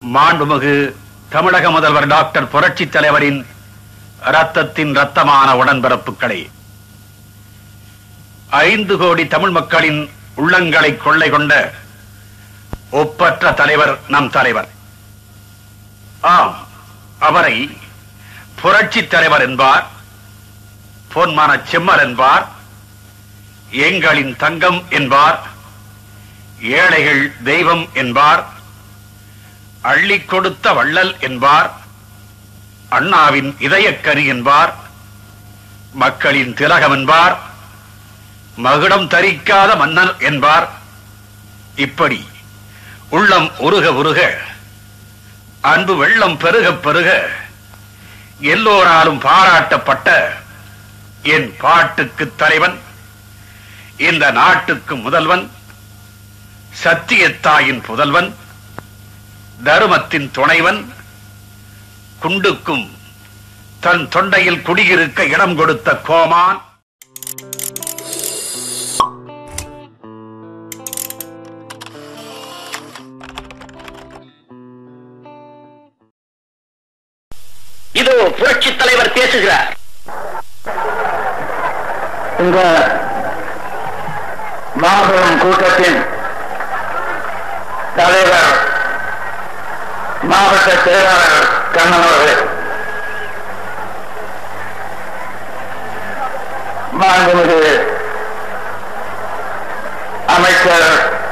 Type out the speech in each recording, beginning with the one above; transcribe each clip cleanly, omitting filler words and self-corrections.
மாண்புமிகு தமிழக முதல்வர் டாக்டர் புரட்சி தலைவரின் ரத்தத்தின் ரத்தமான உடன்பிறப்புகளை 5 கோடி தமிழ் மக்களின் உள்ளங்களை கொள்ளை கொண்ட ஒப்பற்ற தலைவர் நம் தலைவர். ஆம், அவரை புரட்சி தலைவர் என்பார், பொன்மான செம்மல் என்பார், எங்களின் தங்கம் என்பார், ஏழைகள் தெய்வம் என்பார், அள்ளி கொடுத்த வள்ளல் என்பார், அண்ணாவின் இதயக்கனி என்பார், மக்களின் திலகம் என்பார், மகுடம் தரிக்காத மன்னர் என்பார். இப்படி உள்ளம் உருக உருக, அன்பு வெள்ளம் பெருக பெருக, எல்லோராலும் பாராட்டப்பட்ட என் பாட்டுக்கு தலைவன், இந்த நாட்டுக்கு முதல்வன், சத்தியத்தாயின் புதல்வன், தருமத்தின் துணைவன், குண்டுக்கும் தன் தொண்டையில் குடியிருக்க இடம் கொடுத்த கோமான், இதோ புரட்சி தலைவர் பேசுகிறார். இந்த மாபெரும் கூட்டத்தின் தலைவர் மாவட்ட செயலாளர் கண்ணன் அவர்களே, மாண்புமிகு அமைச்சர்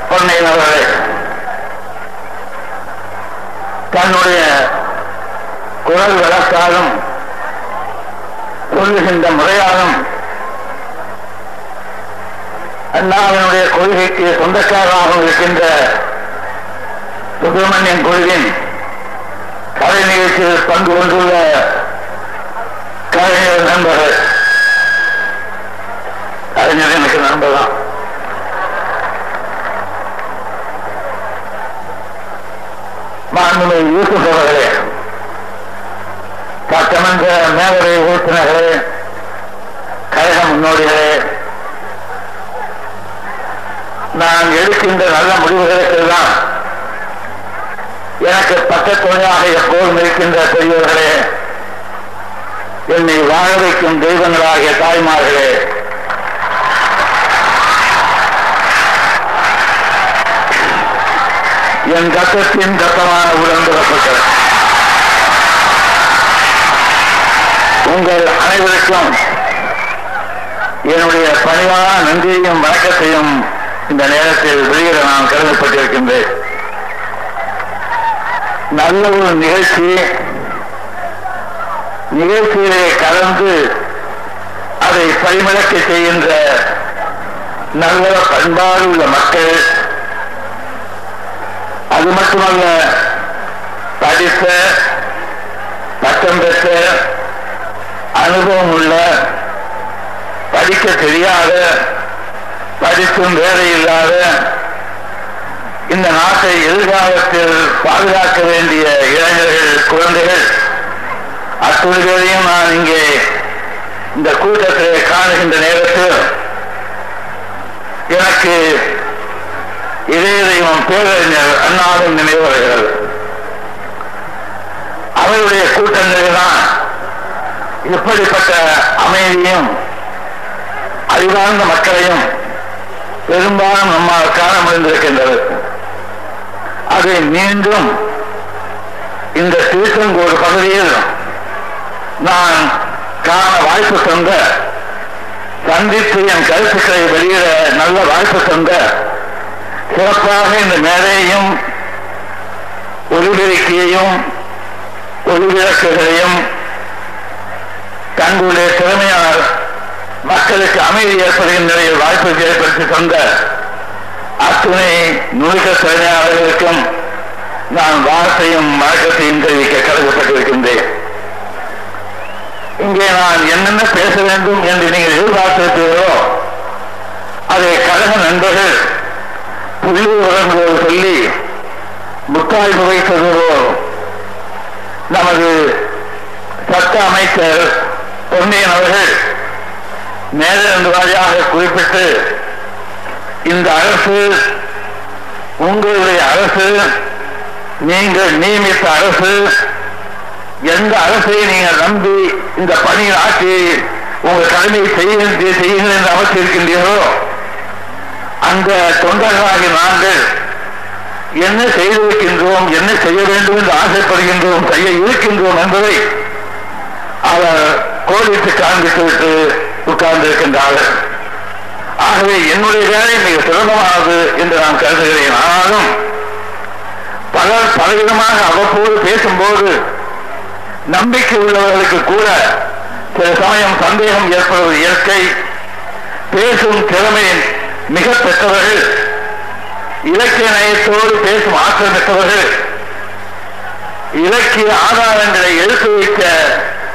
பொன்னையன் அவர்களே, தன்னுடைய குரல் வழக்காலும் சொல்லுகின்ற முறையாலும் அண்ணாவினுடைய கொள்கைக்கு சொந்தக்காரராகவும் இருக்கின்ற சுப்பிரமணியன் குழுவின் கலை நிகழ்ச்சியில் பங்கு கொண்டுள்ள கலைஞர் நண்பர்கள், கலைஞர் எனக்கு நண்பர் தான். மாண்புமிகு யூசுப் அவர்களே, சட்டமன்ற மேலவை உறுப்பினர்களே, கழக முன்னோடிகளே, நான் எடுக்கின்ற நல்ல முடிவுகளுக்கெல்லாம் எனக்கு பக்கத்துணையாக எப்போதும் இருக்கின்ற பெரியவர்களே, என்னை வாழ வைக்கும் தெய்வங்களாகிய தாய்மார்களே, என் ரத்தத்தின் ரத்தமான உடன்பிறப்புகள், உங்கள் அனைவருக்கும் என்னுடைய பணிவான நன்றியையும் வணக்கத்தையும் இந்த நேரத்தில் வெளியிட நான் கடமைப்பட்டிருக்கின்றேன். நல்ல ஒரு நிகழ்ச்சியிலே கலந்து அதை பரிமளக்க செய்கின்ற நல்ல பண்பாடு உள்ள மக்கள், அது மட்டுமல்ல படித்த பட்டம் பெற்ற அனுபவம் உள்ள, படிக்க தெரியாத, படித்தும் வேலை இல்லாத, இந்த நாட்டை எதிர்காலத்தில் பாதுகாக்க வேண்டிய இளைஞர்கள், குழந்தைகள் அத்தனை பேரையும் நான் இங்கே இந்த கூட்டத்தை காணுகின்ற நேரத்தில் எனக்கு இதய தெய்வம் பேரறிஞர் அண்ணாவின் நினைவு வருகிறது. அவருடைய கூட்டங்களில் தான் இப்படிப்பட்ட அமைதியும் அறிவார்ந்த மக்களையும் பெரும்பாலும் நம்மால் காண முடிந்திருக்கின்றது. அதை மீண்டும் இந்த திருச்செங்கோடு பகுதியில் நான் காண வாய்ப்பு தந்த, சந்தித்து என் கருத்துக்களை வெளியிட நல்ல வாய்ப்பு தந்த, சிறப்பாக இந்த மேடையையும் ஒளிபெருக்கியையும் ஒளிவிளக்குகளையும் தங்களுடைய திறமையால் மக்களுக்கு அமைதி ஏற்படுகின்ற நிலையில் வாய்ப்பை ஏற்படுத்தி தந்த அத்துணை நுணுக்க திறமையாளர்களுக்கும் நான் வார்த்தையும் வணக்கத்தையும் தெரிவிக்க கடமைப்பட்டிருக்கின்றேன். இங்கே நான் என்னென்ன பேச வேண்டும் என்று நீங்கள் எதிர்பார்த்திருக்கிறீர்களோ அதை கழக நண்பர்கள் புள்ளி உரங்களோடு சொல்லி முத்தாய்ப்பு வைத்ததோ நமது சட்ட அமைச்சர் பொன்னையன் அவர்கள் நேரில் வாரியாக குறிப்பிட்டு, இந்த அரசு உங்களுடைய அரசு நீங்கள் நியமித்த அரசு, எந்த அரசை நீங்கள் நம்பி இந்த பணியை ஆற்றி உங்கள் கடமையை செய்யுங்கள் என்று அமைச்சிருக்கின்றீர்களோ அந்த தொண்டர்களாகி நாங்கள் என்ன செய்திருக்கின்றோம், என்ன செய்ய வேண்டும் என்று ஆசைப்படுகின்றோம், செய்ய இருக்கின்றோம் என்பதை அவர் கோடிட்டு காண்பித்துவிட்டு உட்கார்ந்திருக்கின்றார்கள். ஆகவே என்னுடைய வேலை மிக சிறந்தமானது என்று நான் கருதுகிறேன். ஆனாலும் பலர் பலவிதமாக அவ்வப்போது பேசும்போது நம்பிக்கை உள்ளவர்களுக்கு கூட சில சமயம் சந்தேகம் ஏற்படுவது இயற்கை. பேசும் திறமை மிக பெற்றவர்கள், இலக்கிய நயத்தோடு பேசும் ஆற்றல் பெற்றவர்கள், இலக்கிய ஆதாரங்களை எடுத்து வைக்க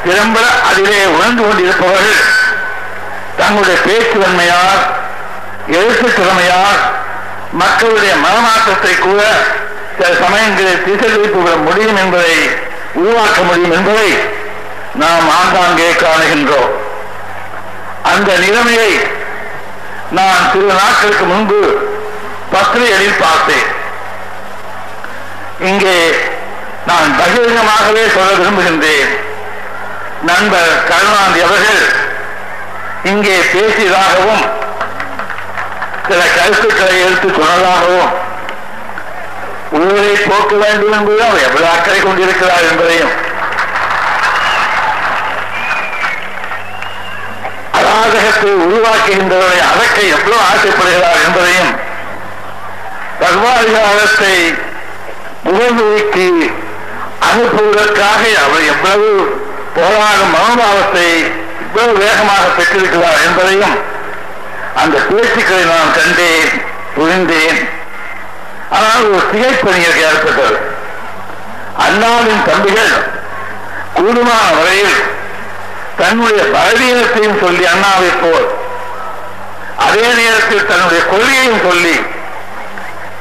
திறம்பட அதிலே உணர்ந்து கொண்டிருப்பவர்கள் தங்களுடைய பேச்சு வன்மையால், எழுத்து திறமையால் மக்களுடைய மனமாற்றத்தை கூட சில சமயங்களில் திசைவிட்டு விட முடியும் என்பதை உருவாக்க முடியும் என்பதை நாம் ஆங்காங்கே காணுகின்றோம். அந்த நிலைமையை நான் சில நாட்களுக்கு முன்பு பத்திரிகைகளில் பார்த்தேன். இங்கே நான் பகிரங்கமாகவே சொல்ல விரும்புகின்றேன். நண்பர் கருணாநிதி அவர்கள் இங்கே பேசியதாகவும் சில கருத்துக்களை எடுத்து சொன்னதாகவும் ஊரை போக்க வேண்டும் என்பது அவர் எவ்வளவு அக்கறை கொண்டிருக்கிறார் என்பதையும், அராஜகத்தை உருவாக்குகின்றவரை அடக்க எவ்வளவு ஆசைப்படுகிறார் என்பதையும், சர்வாதிகாரத்தை முகநூலிக்கு அனுப்புவதற்காக அவர் எவ்வளவு போராடும் மனோபாவத்தை இவ்வளவு வேகமாக பெற்றிருக்கிறார் என்பதையும் அந்த பேச்சுக்களை நான் கண்டேன், புரிந்தேன். ஆனால் ஒரு திகைப்பணியர் ஏற்பட்டது. அண்ணாவின் தம்பிகள் கூடுமான வரையில் தன்னுடைய பலவீனத்தையும் சொல்லி அண்ணாவை போல், அதே நேரத்தில் தன்னுடைய கொள்கையையும் சொல்லி,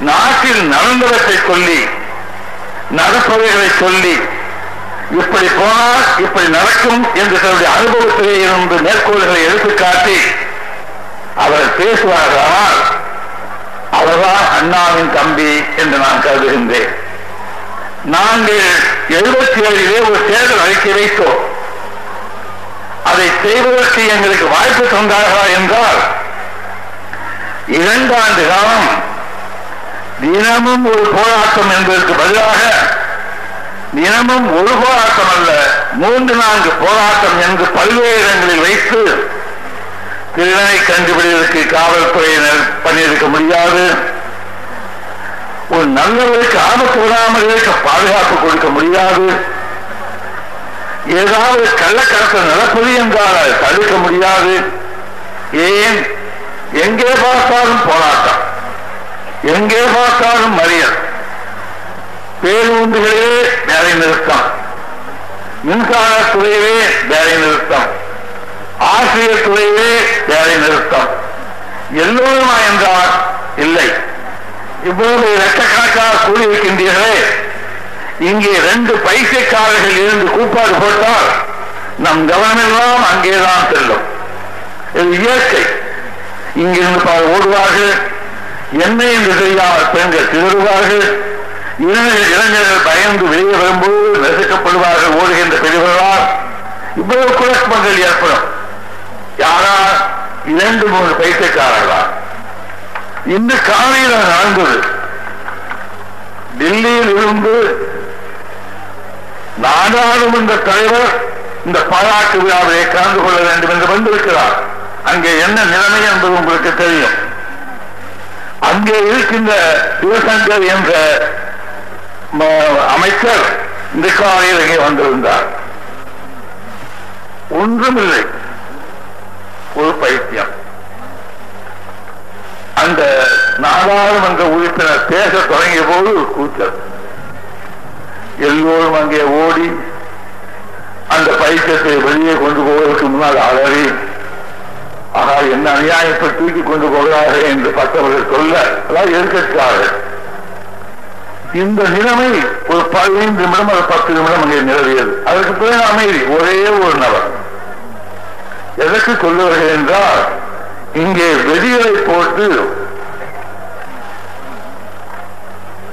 நாட்டில் நடந்தவற்றை சொல்லி, நடப்பவைகளை சொல்லி, இப்படி போனால் இப்படி நடக்கும் என்று தன்னுடைய அனுபவத்திலே இருந்து மேற்கோள்களை எடுத்துக்காட்டி அவர் பேசுவார்களானால் அவர்தான் அண்ணாவின் தம்பி என்று நான் கருதுகின்றேன். நாங்கள் 77 ஒரு தேர்தல் அறிக்கை வைத்தோம். அதை செய்வதற்கு எங்களுக்கு வாய்ப்பு தந்தார்களா என்றால் 2 ஆண்டு காலம் தினமும் ஒரு போராட்டம் என்பதற்கு பதிலாக தினமும் ஒரு போராட்டம் அல்ல 3-4 போராட்டம் என்று பல்வேறு இடங்களில் வைத்து திருடனை கண்டுபிடிப்பதற்கு காவல்துறையினர் பண்ணியிருக்க முடியாது. ஒரு நல்லவருக்கு ஆபத்து விடாமல் இருக்க பாதுகாப்பு கொடுக்க முடியாது. ஏதாவது கள்ளக்கடத்தல் நடப்பது என்றால் அதை தடுக்க முடியாது. ஏன் எங்கே பார்த்தாலும் போராட்டம், எங்கே பார்த்தாலும் மறியல், பேருந்துகளே வேலை நிறுத்தம், மின்சாரத்துறையிலே வேலை நிறுத்தம், ஆசிரியர் துறையிலே வேலை நிறுத்தம். எல்லோருமா என்றால் இல்லை. இவ்வளவு லட்சக்கணக்காக கூறியிருக்கின்றீர்களே, இங்கே 2 பைசைக்காரர்கள் இருந்து கூப்பாடு போட்டால் நம் கவனமெல்லாம் அங்கேதான் செல்லும். இது இயற்கை. இங்கிருந்து ஓடுவார்கள், என்ன என்று தெரியாமல் பெண்கள் திணறுவார்கள், இளைஞர்கள் பயந்து வெளியே வரும்போது நெருக்கப்படுவார்கள் ஓடுகின்ற பெரியவர்களால். இவ்வளவு குழப்பங்கள் ஏற்படும். யாரா 2-3 பைசைக்காரர்களா? இன்று காலையில் நடந்தது. டெல்லியில் இருந்து நாடாளுமன்ற தலைவர் இந்த பாராட்டு விழாவிலே கலந்து கொள்ள வேண்டும் என்று வந்திருக்கிறார். அங்கே என்ன நிலைமை என்பது உங்களுக்கு தெரியும். அங்கே இருக்கின்ற சிவசங்கர் என்ற அமைச்சர் இந்த காலையில் இங்கே வந்திருந்தார். ஒன்றுமில்லை, ஒரு பைத்தியம். அந்த நாடாளுமன்ற உறுப்பினர் பேச தொடங்கிய போது கூச்சல். எல்லோரும் அங்கே ஓடி அந்த பைத்தியத்தை வெளியே கொண்டு போவதற்கு முன்னால் அலறி, ஆனால் என்ன அநியாயத்தை தூக்கி கொண்டு போகிறார்கள் என்று பத்தவர்கள் சொல்ல, அதாவது எதிர்க்கிறார்கள். இந்த நிலைமை ஒரு 15 நிமிடம் அல்லது 10 நிமிடம் அங்கே நிலவியது. அதற்கு பிறகு அமைதி. ஒரே ஒரு நபர். எதற்கு சொல்லுவார்கள் என்றால், இங்கே வெடிகளை போட்டு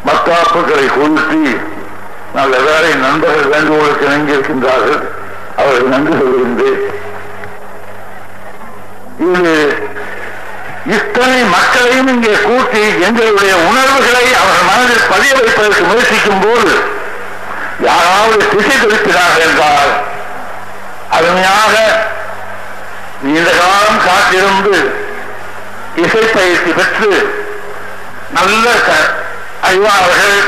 மத்தாப்புகளை கொளுத்தி நல்ல வேலை நண்பர்கள் வேண்டுகோளுக்கு இணங்கியிருக்கின்றார்கள். அவர்கள் நன்றி சொல்கின்றேன். இது இத்தனை மக்களையும் இங்கே கூட்டி எங்களுடைய உணர்வுகளை அவர்கள் மனதில் பதிய வைப்பதற்கு முயற்சிக்கும் போது யாராவது திசை திருப்பினார்கள் என்றால் அருமையாக நீண்ட காலம் காத்திருந்து இசை பயிற்சி பெற்று நல்ல அறிவாளர்கள்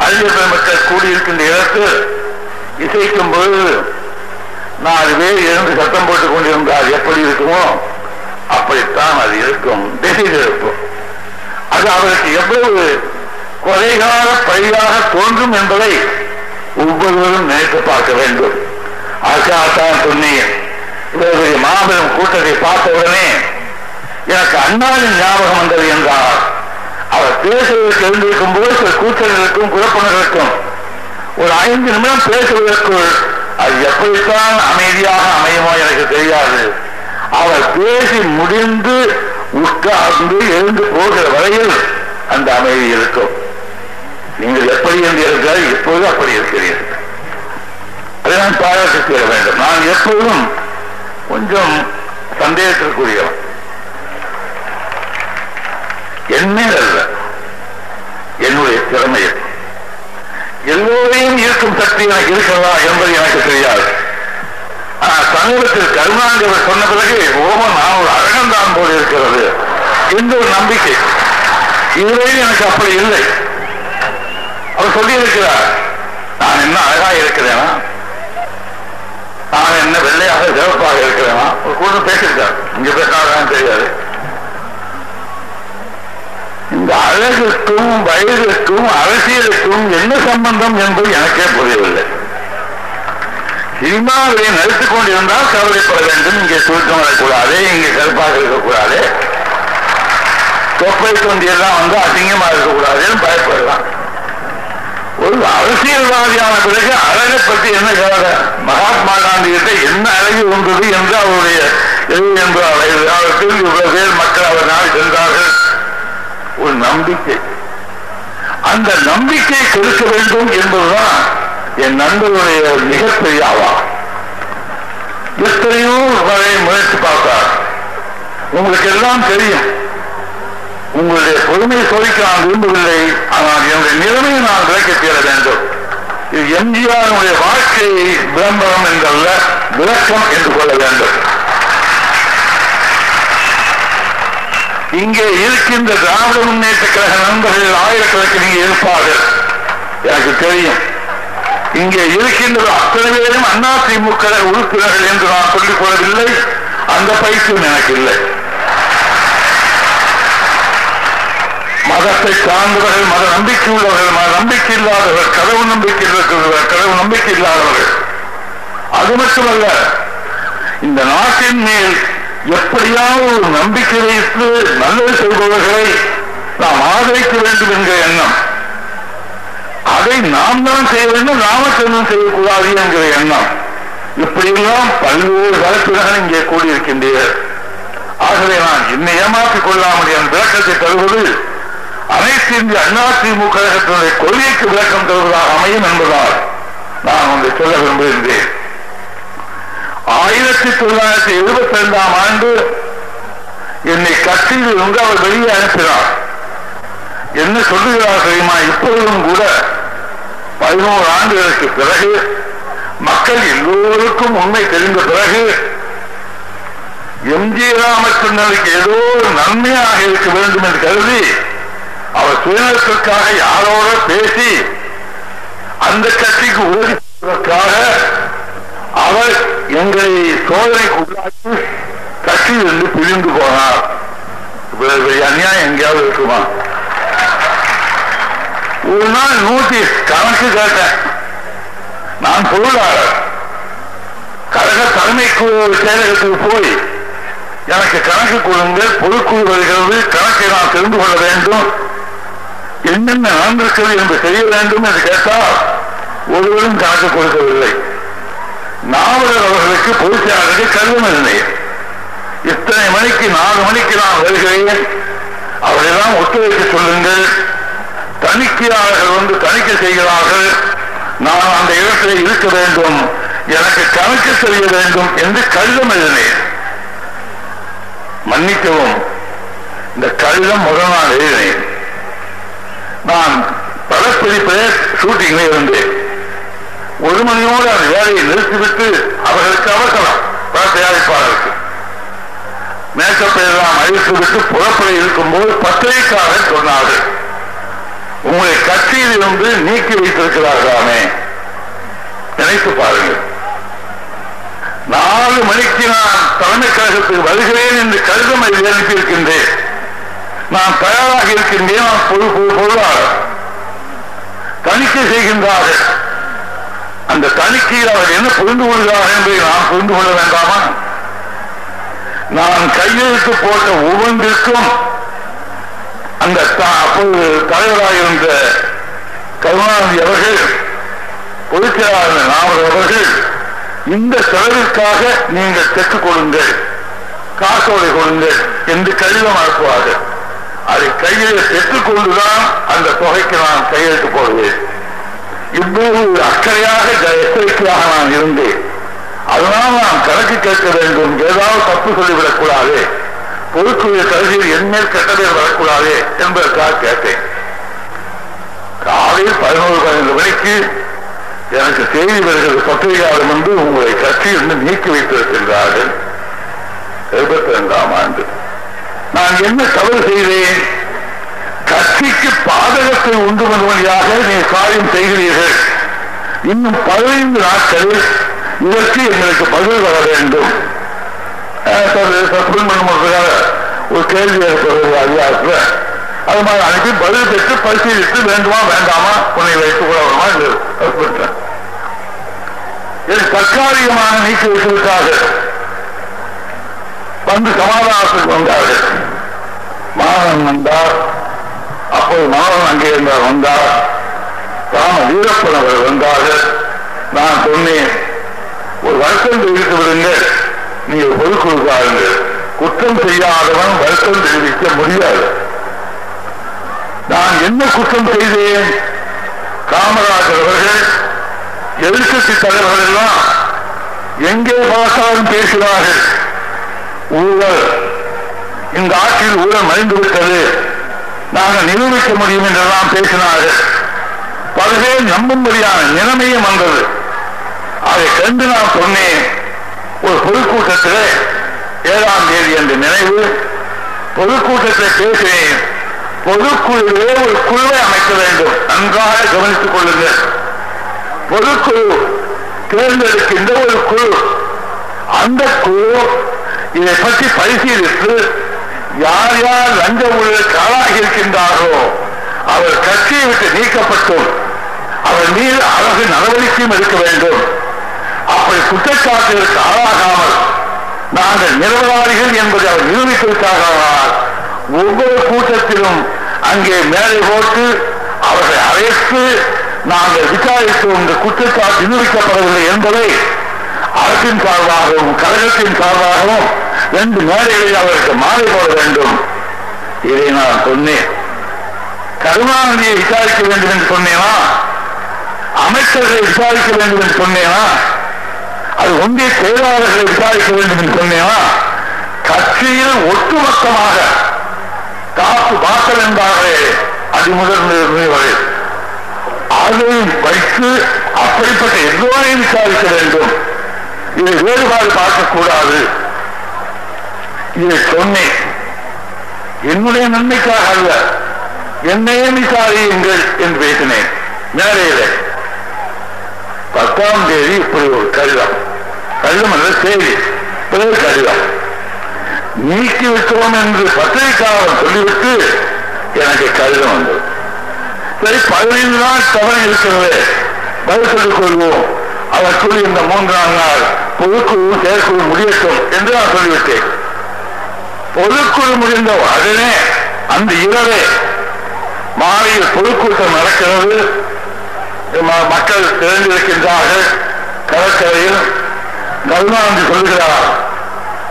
அறிஞர்கள் மக்கள் கூடியிருக்கின்ற இடத்தில் இசைக்கும் பொழுது 4 பேர் இருந்து சத்தம் போட்டுக் கொண்டிருந்தால் எப்படி இருக்குமோ அப்படித்தான் அது இருக்கும். திசை திருப்பும். அது அவருக்கு எவ்வளவு கொலைகால பழியாக தோன்றும் என்பதை ஒவ்வொருவரும் நினைத்து பார்க்க வேண்டும். அதுக்காகத்தான் சொன்னேன். இவருடைய மாபெரும் கூட்டத்தை பார்த்தவுடனே எனக்கு அண்ணாவின் ஞாபகம் வந்தது என்றால் அவர் பேசுவதற்கு எழுந்திருக்கும் போது சில கூட்டங்களுக்கும் குழப்பங்களுக்கும் ஒரு 5 நிமிடம் பேசுவதற்குள் அது எப்படித்தான் அமைதியாக அமையுமோ எனக்கு தெரியாது. அவர் பேசி முடிந்து உட்கார்ந்து எழுந்து போகிற வரையில் அந்த அமைதி இருக்கும். நீங்கள் எப்படி இருந்தீர்கள், இப்போது அப்படி இருக்கிறீர்கள். அதை நான் பாராட்டு செய்ய வேண்டும். நான் எப்போதும் கொஞ்சம் சந்தேகத்திற்குரியவன். என்னையில் அல்ல, என்னுடைய திறமையில். எல்லோரையும் ஈர்க்கும் சக்தி எனக்கு இருக்கிறதா என்பது எனக்கு தெரியாது. சமீபத்தில் கருணாநிதி சொன்ன பிறகு ஓமன் நான் ஒரு அழகந்தான் போல் இருக்கிறது என்ற ஒரு நம்பிக்கை. இதுவரையும் எனக்கு அப்படி இல்லை. அவர் சொல்லியிருக்கிறார், நான் என்ன அழகாக இருக்கிறேனா, நான் என்ன வெள்ளையாக சிறப்பாக இருக்கிறேனா, ஒரு கூட பேசியிருக்கார். இங்க பேசினாதான் தெரியாது. இந்த அழகுக்கும் வயதுக்கும் அரசியலுக்கும் என்ன சம்பந்தம் என்பது எனக்கே புரியவில்லை. சினிமாவை நடித்துக் கொண்டிருந்தால் கவலைப்பட வேண்டும். இங்கே சுருக்கம் வரக்கூடாது, இங்கே கருப்பாக இருக்கக்கூடாது, தொப்பை தொண்டியெல்லாம் வந்து அசிங்கமா இருக்கக்கூடாதுன்னு பயப்படலாம். ஒரு அரசியல்வாதியான பிறகு அழகை பற்றி என்ன கவலை? மகாத்மா காந்தி கிட்ட என்ன அழகு வந்தது என்று அவருடைய அவருக்கு இவ்வளவு பேர் மக்கள் அவர் நாள் சென்றார்கள். ஒரு நம்பிக்கை, அந்த நம்பிக்கை கொடுக்க வேண்டும் என்பதுதான் என் நண்பருடைய மிகப்பெரிய ஆவா. எத்தனையோ வரை முயற்சி பார்த்தார். உங்களுக்கு எல்லாம் தெரியும். உங்களுடைய பொறுமையை சோதிக்க நான் விரும்பவில்லை. ஆனால் என்னுடைய நிலைமையை நான் விளக்க தேட வேண்டும். இது எம்ஜிஆருடைய வாழ்க்கையை விளம்பரம் என்றல்ல, விளக்கம் என்று கொள்ள வேண்டும். இங்கே இருக்கின்ற திராவிட முன்னேற்ற கழக நண்பர்கள் ஆயிரக்கணக்கில் இங்கே இருப்பார்கள், எனக்கு தெரியும். இங்கே இருக்கின்ற அத்தனை பேரும் அதிமுக உறுப்பினர்கள் என்று நான் சொல்லிக் கொள்ளவில்லை. அந்த பயிற்சியும் எனக்கு இல்லை. மதத்தை சார்ந்தவர்கள், மத நம்பிக்கை உள்ளவர்கள், மத நம்பிக்கை இல்லாதவர்கள், கடவுள் நம்பிக்கை இருக்கிறவர்கள், கடவுள் நம்பிக்கை இல்லாதவர்கள். அது மட்டுமல்ல, இந்த நாட்டின் மேல் எப்படியாவது ஒரு நம்பிக்கை வைத்து நல்லது செய்பவர்களை நாம் ஆதரிக்க வேண்டும் என்கிற எண்ணம். அதை நாம் தான் செய்ய வேண்டும், நாமக்கல்லும் செய்யக்கூடாது என்கிற எண்ணம். இப்படியெல்லாம் பல்வேறு தரப்பினர்கள் இங்கே கூடியிருக்கின்றனர். ஆகவே நான் என்னை ஏமாற்றிக் கொள்ளாமல் என் விளக்கத்தை தருவது அனைத்து இந்திய அதிமுக கழகத்தினுடைய கொள்கைக்கு விளக்கம் தருவதாக அமையும் என்பதால் நான் ஒன்றை சொல்ல விரும்புகின்றேன். 1972ஆம் ஆண்டு என்னை கட்சியில் இருந்து அவர் வெளியே அனுப்பினார். என்ன சொல்லுகிறார் தெரியுமா? இப்பொழுதும் கூட 11 ஆண்டுகளுக்கு பிறகு மக்கள் எல்லோருக்கும் உண்மை தெரிந்த பிறகு எம்ஜி ராமச்சந்திரனுக்கு ஏதோ நன்மையாக இருக்க வேண்டும் என்று கருதி அவர் சுயநலத்திற்காக யாரோட பேசி அந்த கட்சிக்கு உதவி செய்வதற்காக அவர் எங்களை சோதனைக்கு உள்ளாக்கி கட்சியிலிருந்து பிரிந்து போனார். அநியாயம் எங்கேயாவது இருக்குமா? ஒரு நாள் நோட்டீஸ் கணக்கு கேட்டேன். நான் பொருளாளர், கழக தலைமைக்கு செயலகத்துக்கு போய் எனக்கு கணக்கு கொடுங்கள், பொதுக்குழு வருகிறது, கணக்கை நான் தெரிந்து கொள்ள வேண்டும், என்னென்ன நடந்திருக்கிறது என்று தெரிய வேண்டும் என்று கேட்டால் ஒருவரும் கணக்கு கொடுக்கவில்லை. நாவலர் அவர்களுக்கு பொதுச் செயலாளருக்கு கடிதம் இல்லை. இத்தனை மணிக்கு 4 மணிக்கு நான் வருகிறேன், அவரெல்லாம் ஒத்துழைக்க சொல்லுங்கள், தணிக்கையாளர்கள் வந்து தணிக்கை செய்கிறார்கள். நான் அந்த இடத்தில் இருக்க வேண்டும், எனக்கு கணக்கு செய்ய வேண்டும் என்று கடிதம் எழுதினேன். மன்னிக்கவும், இந்த கடிதம் முதல் நாள் எழுதினேன். நான் படப்பிடிப்பிலே ஷூட்டிங்ல இருந்தேன். 1 மணியோடு அந்த வேலையை நிறுத்திவிட்டு அவர்களுக்கு அவசரம், பல தயாரிப்பாளருக்கு மேக்கப் எல்லாம் அழித்துவிட்டு புறப்பட இருக்கும்போது பத்திரிகைக்காரர் சொன்னார்கள், உங்களை கட்சியில் இருந்து நீக்கி வைத்திருக்கிறார்களாமே. நினைத்து பாருங்கள், 4 மணிக்கு நான் தலைமை கழகத்துக்கு வருகிறேன் என்று கடிதம் எழுதி அனுப்பியிருக்கின்றேன். நான் தயாராக இருக்கின்றேன். நான் பொருளாளர். தணிக்கை செய்கின்றார்கள். அந்த தணிக்கையில் அவர் என்ன புரிந்து கொள்கிறார்கள் என்பதை நான் புரிந்து கொள்ள வேண்டாமா? நான் கையெழுத்து போட்ட ஒவ்வொன்றிற்கும் அந்த அப்போது தலைவராக இருந்த கருணாநிதி அவர்கள், பொதுச்செயலாளர் நாவல் அவர்கள், இந்த செலவிற்காக நீங்கள் செக்கு கொடுங்கள், காசோலை கொடுங்கள் என்று கடிதம் அனுப்புவார்கள். அதை கையில் பெற்றுக்கொண்டுதான் அந்த தொகைக்கு நான் கையெழுத்து போடுவேன். இவ்வளவு அக்கறையாக எச்சரிக்கையாக நான் இருந்தேன். அதனால் நான் கணக்கு கேட்க வேண்டும், ஏதாவது தப்பு சொல்லிவிடக் கூடாது, பொதுக்குழு கருதியில் என்மேல் கெட்ட பேர் வரக்கூடாது என்பதற்காக கேட்டேன். காலையில் 11-12 மணிக்கு எனக்கு செய்தி வருகிறது, பத்திரிகையாளர் வந்து உங்களை கட்சியிலிருந்து நீக்கி வைத்திருக்கின்றார்கள். 72ஆம் ஆண்டு. நான் என்ன தவறு செய்தேன்? கட்சிக்கு பாதகத்தை உண்டு பண்ணுவதாக நீ காரியம் செய்கிறீர்கள். இன்னும் 15 நாட்களில் இதற்கு எங்களுக்கு பதில் வர வேண்டும். சஸ்பெண்ட் பண்ணுவதற்காக ஒரு கேள்வி ஏற்படுறது அதிகாரத்தில். அது மாதிரி அனுப்பி பதில் பெற்று பரிசீலித்து வேண்டுமா வேண்டாமா உன்னை வைத்துக் கொள்ள வருமா என்று சஸ்பெண்ட். இது தற்காலிகமான நீக்கி வைப்பதற்காக வந்து சமாதானத்துக்கு வந்தார்கள். மாணவன் வந்தார். அப்போது மாணவன் அங்கே இருந்தார். வந்தார். ராம வீரப்பன் அவர் வந்தார்கள். நான் சொன்னேன், ஒரு வருத்தம் தெரிவித்து விடுங்கள், நீங்கள் பொதுக்குழுக்காருங்கள். குற்றம் செய்யாதவன் வருத்தம் தெரிவிக்க முடியாது. நான் என்ன குற்றம் செய்தேன்? காமராஜர் அவர்கள், எதிர்க்கட்சி தலைவர்கள் எல்லாம் எங்கே பார்த்தாலும் பேசுகிறார்கள், ஊழல், இந்த ஆட்சியில் ஊழல் மறைந்துவிட்டது, நாங்கள் நிரூபிக்க முடியும் என்றெல்லாம் பேசினார்கள். பல பேர் நம்பும்படியான நிலைமையும் வந்தது. அதை கண்டு நான் சொன்னேன், ஒரு பொதுக்கூட்டத்தில் 7ஆம் தேதி என்ற நினைவு பொதுக்கூட்டத்தில் பேசினேன். பொதுக்குழுவே ஒரு குழுவை அமைக்க வேண்டும், நன்றாக கவனித்துக் கொள்ளுங்கள். பொதுக்குழு தேர்ந்தெடுக்கின்ற ஒரு குழு, அந்த குழு இதை பற்றி பரிசீலித்து யார் யார் லஞ்ச ஊழலுக்கு ஆளாகி இருக்கின்றாரோ அவர் கட்சியை விட்டு நீக்கப்பட்டும் அவர் மீது அரசு நடவடிக்கையும் எடுக்க வேண்டும். அப்படி குற்றச்சாட்டுகளுக்கு ஆளாகாமல் நாங்கள் நிரபராதிகள் என்பதை அவர் நிரூபிப்பதற்காக ஒவ்வொரு கூட்டத்திலும் அங்கே மேலே போட்டு அவர்களை அழைத்து நாங்கள் விசாரித்தோம், இந்த குற்றச்சாட்டு நிரூபிக்கப்படவில்லை என்பதை அரசின் சார்பாகவும் கழகத்தின் சார்பாகவும் 2 மேடைகளில் அவருக்கு மாலை போட வேண்டும். இதை நான் சொன்னேன். கருணாநிதியை விசாரிக்க வேண்டும் என்று சொன்னேனா? அமைச்சர்களை விசாரிக்க வேண்டும் என்று சொன்னேனா? அது ஒன்றிய செயலாளர்களை விசாரிக்க வேண்டும் என்று சொன்னேனா? கட்சியில் ஒட்டுமொத்தமாக காப்பு வாசல் என்றார்களே அதிமுதல் வரை அதை வைத்து அப்படிப்பட்ட எல்லோரையும் விசாரிக்க வேண்டும். இதை வேறுபாடு பார்க்கக்கூடாது. இதை சொன்னேன். என்னுடைய நன்மைக்காக அல்ல, என்னையே விசாரியுங்கள் என்று பேசினேன் மேடையில. 10ஆம் தேதி இப்படி ஒரு கடிதம் அல்ல செய்தி, பிறகு கடிதம் நீக்கிவிட்டோம் என்று பத்திரிகையாளர் சொல்லிவிட்டு எனக்கு கடிதம் வந்தது. சரி, 15 நாள் தவறு இருக்கிறது, பதில் சொல்லிக் கொள்வோம், அதற்குள் இந்த 3-4 நாள் பொதுக்குழு செயற்குழு முடியட்டும் என்று நான் சொல்லிவிட்டேன். பொதுக்குழு முடிந்த உடனே அந்த இரவே மாலையில் பொதுக்கூட்டம் நடக்கிறது. மக்கள் திரண்டிருக்கின்றார்கள். கடற்கரையில் கருணாநிதி சொல்கிறார்,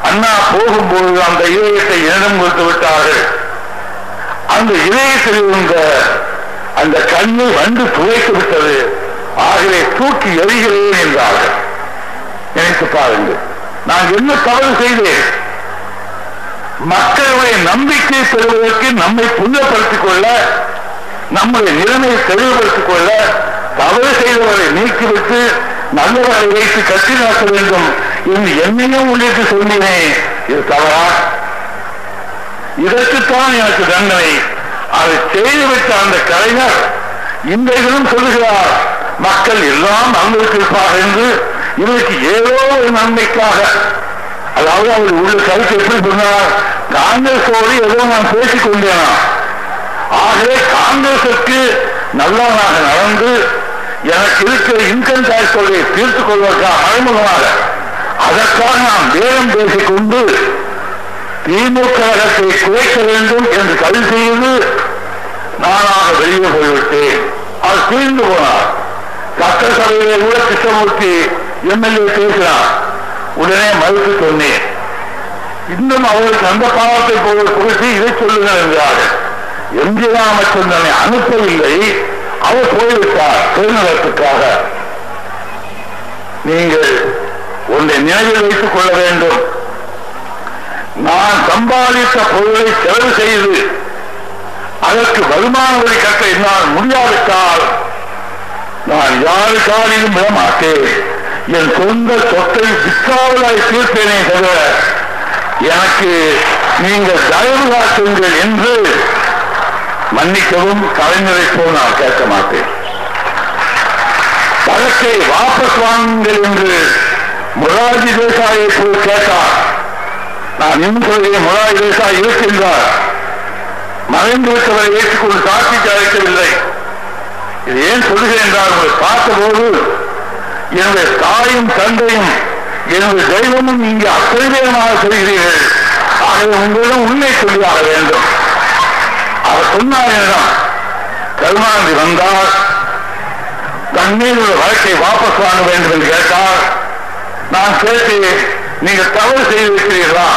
அண்ணா போகும்போது அந்த இதயத்தை என்னிடம் கொடுத்து விட்டார்கள். அந்த இதயத்தில் இருந்த அந்த கண்ணு வந்து துளைத்து விட்டது, ஆகவே தூக்கி எறிகிறேன் என்றார்கள். நினைத்து பாருங்கள், நான் என்ன தவறு செய்தேன்? மக்களுடைய நம்பிக்கை பெறுவதற்கு நம்மை புண்ணியப்படுத்திக் கொள்ள, நம்முடைய நிலைமையை தெளிவுபடுத்திக் கொள்ள தவறு செய்தவரை நீக்கிவிட்டு நல்லவரை வைத்து கட்டி நடத்த வேண்டும் என்று என்னையும் உள்ளிட்டு சொன்னேன். இது தவறா? இதற்குத்தான் எனக்கு தண்டனை. அதை செய்துவிட்ட அந்த கலைஞர் இன்றைகளும் சொல்லுகிறார், மக்கள் எல்லாம் நன்மைக்காக என்று. இதற்கு ஏதோ ஒரு நன்மைக்காக, அதாவது அவர் உள்ள கருத்து எப்படி சொன்னார், காங்கிரஸோடு ஏதோ நான் பேசிக் கொண்டேனா, ஆகவே காங்கிரசுக்கு நல்லவனாக நடந்து எனக்கு இருக்கிற இன்கம் டாக்ஸ் தொகையை தீர்த்துக் கொள்வதற்காக மறைமுகமாக அதற்காக நாம் பேரம் பேசிக்கொண்டு திமுக கழகத்தை குறைக்க வேண்டும் என்று கருதி செய்து நானாக வெளியே போய்விட்டேன். அது தீர்ந்து போனார். சட்டசபையிலே கூட கிருஷ்ணமூர்த்தி எம்எல்ஏ பேசினார். உடனே மறுத்து சொன்னேன். இன்னும் அவருக்கு அந்த பாவத்தை புகழ்ச்சி இதை சொல்லுங்கள் என்றார்கள். எம்ஜி ராமச்சந்திரனை அனுப்பவில்லை, அவர் போய்விட்டார் சுயநலத்துக்காக. நீங்கள் ஒன்றை நினைவில் வைத்துக் கொள்ள வேண்டும், நான் சம்பாதித்த பொருளை செலவு செய்து அதற்கு வருமான வரி கட்ட என்னால் முடியாவிட்டால் நான் யாருக்காலும் விடமாட்டேன். என் சொந்த சொத்தை விற்காவலாய் தீர்ப்பேனே தவிர எனக்கு நீங்கள் தயவு காட்டுங்கள் என்று மன்னிக்கவும் கலைஞரை போல் நான் கேட்க மாட்டேன். வழக்கை வாபஸ் வாங்குங்கள் என்று மொரார்ஜி தேசாயை போய் கேட்டார். நான் இன்னும் சொல்கிறேன், மொரார்ஜி தேசாய் இருக்கின்றார். மறைந்து விட்டவரை ஏற்றுக்கொண்டு சாட்சிக்கு அழைக்கவில்லை. இது ஏன் சொல்கிறேன் என்றால், உங்களை பார்த்தபோது என்னுடைய தாயும் தந்தையும் என்னுடைய தெய்வமும் இங்கே அத்தனைமாக சொல்கிறீர்கள். ஆகவே உங்களிடம் உண்மை சொல்லியாக வேண்டும். அவர் சொன்னார், என்னிடம் கருணாநிதி வந்தார், தண்ணீர் உள்ள வழக்கை வாபஸ் வாங்க வேண்டும் என்று கேட்டார். நான் கேட்டேன், நீங்கள் தவறு செய்திருக்கிறீர்களா?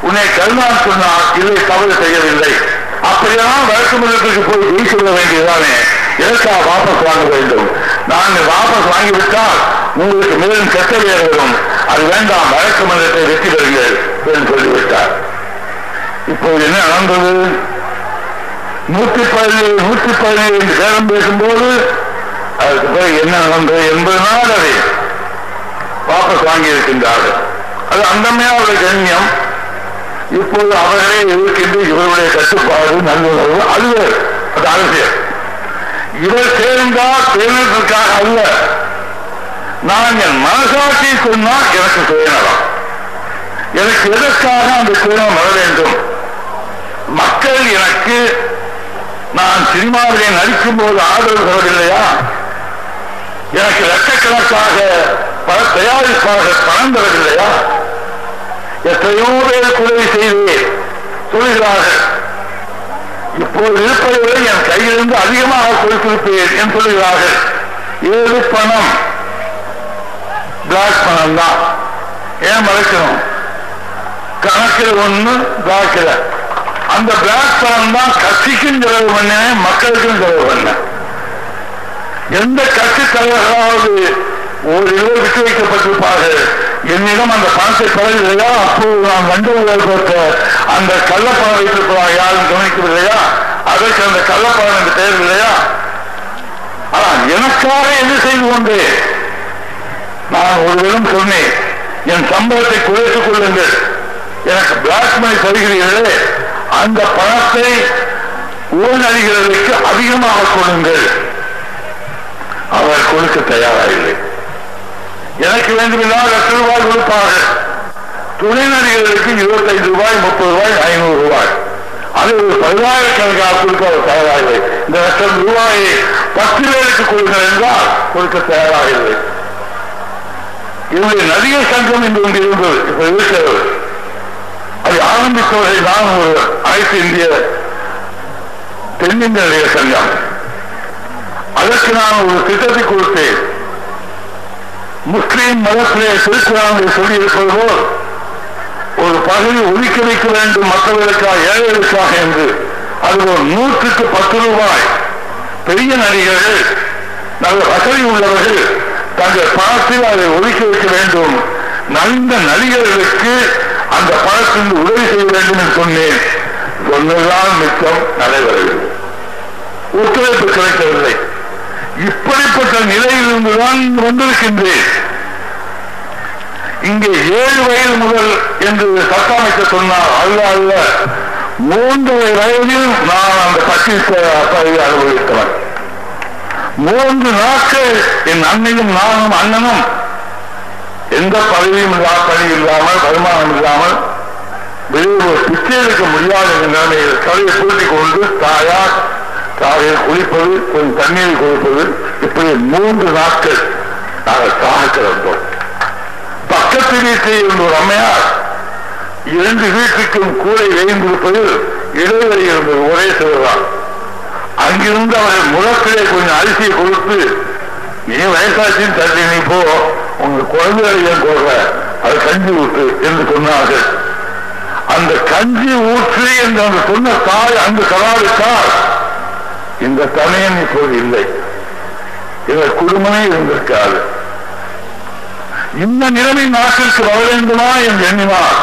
உன்னை கருணாநிதி சொன்னார், இல்லை தவறு செய்யவில்லை. அப்படியெல்லாம் வழக்கு மன்றத்திற்கு போய் ஜெய் சொல்ல வேண்டியதானே, எதற்காக வாபஸ் வாங்க வேண்டும்? நாங்கள் வாபஸ் வாங்கிவிட்டால் உங்களுக்கு மேலும் கெட்ட வேறு வரும், அது வேண்டாம், வழக்கு மன்றத்தை வெற்றி பெறுங்கள் என்று சொல்லிவிட்டார். இப்போது என்ன நடந்தது? 117 என்று பேரம் பேசும்போது அதுக்கு பிறகு என்ன நடந்தது என்பதனால் அதை வாபஸ் வாங்கி இருக்கின்றார்கள். அது அந்தமையாவுடைய கண்ணியம். இப்போது அவர்களே இருக்கின்ற இவருடைய கட்டுப்பாடு நல்லுணர்வு, அது அது அரசியல். இவர் சேர்ந்தால் தேர்தலுக்காக அல்ல, நான் என் மனசாட்சி சொன்னால் எனக்கு சுயநலம். எனக்கு எதற்காக அந்த சுயநலம் வர வேண்டும்? மக்கள் எனக்கு நான் சினிமாவிலே நடிக்கும் போது ஆதரவு தரவில்லையா? எனக்கு லட்சக்கணக்காக பல தயாரிப்பாளர்கள் பணம் தரவில்லையா? எத்தனையோ பேர் உதவி செய்து சொல்கிறார்கள். இப்போது இருப்பதை என் கையிலிருந்து அதிகமாக கொடுத்திருப்பேன் என்று சொல்கிறார்கள். ஏது பணம்? பிளாக் பணம் தான். ஏன் மறைக்கணும்? கணக்கில் ஒண்ணு, பிளாக்கில். அந்த பிளாக் பணம் தான் கட்சிக்கும் செலவு பண்ண, மக்களுக்கும் செலவு பண்ண. எந்த கட்சி தலைவர்களாவது ஒரு இருவர் விட்டு வைக்கப்பட்டிருப்பார்கள். என்னிடம் அந்த பணத்தை பெறவில்லையா? அப்போது நான் கண்டுகொள்ள அந்த கள்ளப்பணம் வைத்திருப்பதாக யாரும் கவனிக்கவில்லையா? அதற்கு அந்த கள்ளப்பணம் என்று பெயர் இல்லையா? ஆனால் எனக்காக என்ன செய்து கொண்டு நான் ஒருவரும் சொன்னேன், என் சம்பளத்தை குறைத்துக் கொள்ளுங்கள், எனக்கு பிளாக் மணி தருகிறீர்களே, அந்த பணத்தை ஊழலிகளுக்கு அதிகமாக கொடுங்கள். அவர் கொடுக்க தயாராகவில்லை. எனக்கு வேண்டுமென்றால் ₹1,00,000 கொடுப்பார்கள். துணை நடிகர்களுக்கு 25 ரூபாய், 30 ரூபாய், 500 ரூபாய், அது ஒரு 10,000கணக்காக கொடுக்க அவர் தயாராகவில்லை. இந்த ₹1,00,000 10 பேருக்கு கொடுங்கள் என்றால் கொடுக்க தயாராகவில்லை. இவருடைய நடிகர் சங்கம் என்று ஒன்று இருந்தது, இப்ப இருக்கிறது. அதை ஆரம்பித்தவரை நான் ஒரு அனைத்து இந்திய தென்னிந்திய நடிகர் சங்கம். அதற்கு நான் ஒரு திட்டத்தை கொடுத்தேன். முஸ்லீம் மதத்திலே திருக்குறானை சொல்லியிருப்பது போல் ஒரு பகுதி ஒதுக்கி வைக்க வேண்டும் மற்றவர்களுக்காக, ஏழைகளுக்காக என்று. அது ஒரு 100க்கு 10 ரூபாய் பெரிய நடிகர்கள், நல்ல வசதி உள்ளவர்கள் தங்கள் பணத்தில் அதை ஒதுக்கி வைக்க வேண்டும். நல்ல நடிகர்களுக்கு அந்த பணத்திலிருந்து உதவி செய்ய வேண்டும் என்று சொன்னேன். சொன்னதுதான் மிச்சம் நடைபெறவில்லை, ஒத்துழைப்பு கிடைக்கவில்லை. இப்படிப்பட்ட நிலையிலிருந்துதான் வந்திருக்கின்றேன். இங்கே 7 வயது முதல் என்று சட்டமைக்க சொன்னார். அல்ல 3 வயதில் நான் அந்த பதவியை அனுபவித்தவன். 3 நாட்கள் என் அண்ணையும் நானும் அண்ணனும் எந்த பதவியும் பணி இல்லாமல் வருமானம் இல்லாமல் வெளியே பிச்சை எடுக்க முடியாத நிலைமையில் தலையை பூட்டிக் கொண்டு தாயார் காலையில் குளிப்பது, கொஞ்சம் தண்ணீர் கொடுப்பது, இப்படி 3 நாட்கள் நாங்கள் சாக கிடந்தோம். பக்கத்து வீட்டில் இருந்த ஒரு அம்மையார் 2 வீட்டுக்கும் கூரை வேய்ந்திருப்பது இடைவெளி இருந்தது, ஒரே சிறுதான். அங்கிருந்து அவர்கள் முகத்திலே கொஞ்சம் அரிசியை கொடுத்து, நீ வயசாச்சின்னு தள்ளி நீ போ, உங்க குழந்தைகளை ஏன் போடுற, அது கஞ்சி ஊற்று என்று சொன்னார்கள். அந்த கஞ்சி ஊற்று என்று அந்த சொன்ன தாய் அங்கு கலாவிட்டால் இந்த தமையன் இப்போது இல்லை, எங்கள் குடும்பமே இருந்திருக்காது. இந்த நிலைமை நாட்டிற்கு வர வேண்டுமா என்று எண்ணினார்.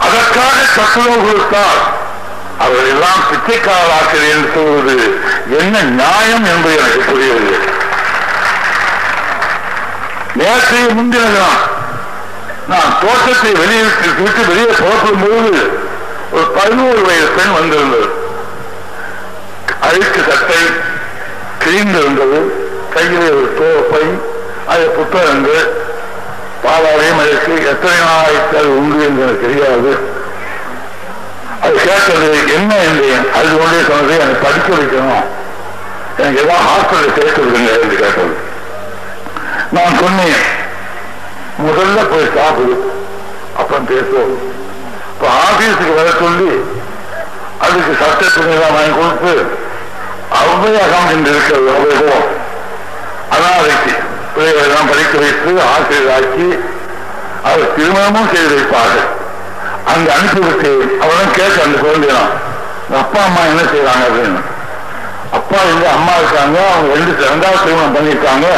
அதற்காக கட்டளவு கொடுத்தால் அவர்கள் எல்லாம் பிச்சைக்காரராக்கள் என்று சொல்வது என்ன நியாயம் என்பது எனக்கு புரியவில்லை. நேற்றைய முன்தினம் நான் தோட்டத்தை விட்டு வெளியே புறப்படும் போது ஒரு 11 வயது பெண் வந்திருந்தது. அழுக்கு சட்டை கிழிந்திருந்தது, கையிலே ஒரு தோப்பை, அது புத்தகங்கள், பாலாலயம் அதற்கு எத்தனை நாளாய்த்தால் உண்டு என்று எனக்கு தெரியாது. அது கேட்டது என்ன என்றேன். அது கொண்டே சொன்னது, எனக்கு படிக்க வைக்கணும், எனக்கு எல்லாம் ஹாஸ்டலில் சேர்த்து விடுங்க என்று கேட்டது. நான் சொன்னேன், முதல்ல போய் சாப்பிடு, அப்புறம் பேசுவோம். இப்ப ஆபீஸுக்கு வர சொல்லி அதுக்கு சட்ட துணிதான் வாங்கி கொடுத்து அவ்வையகம் என்று இருக்கிறது, அவையோம் அனாதைக்கு பிள்ளைகளெல்லாம் படிக்க வைத்து ஆசிரியராக்கி அவர் திருமணமும் செய்து வைப்பார்கள். அங்கு அனுப்பிவிட்டு அவரும் கேட்க அந்த குழந்தைதான், அப்பா அம்மா என்ன செய்யறாங்க அப்படின்னு. அப்பா இல்லை, அம்மா இருக்காங்க, அவங்க 2வது திருமணம் பண்ணியிருக்காங்க,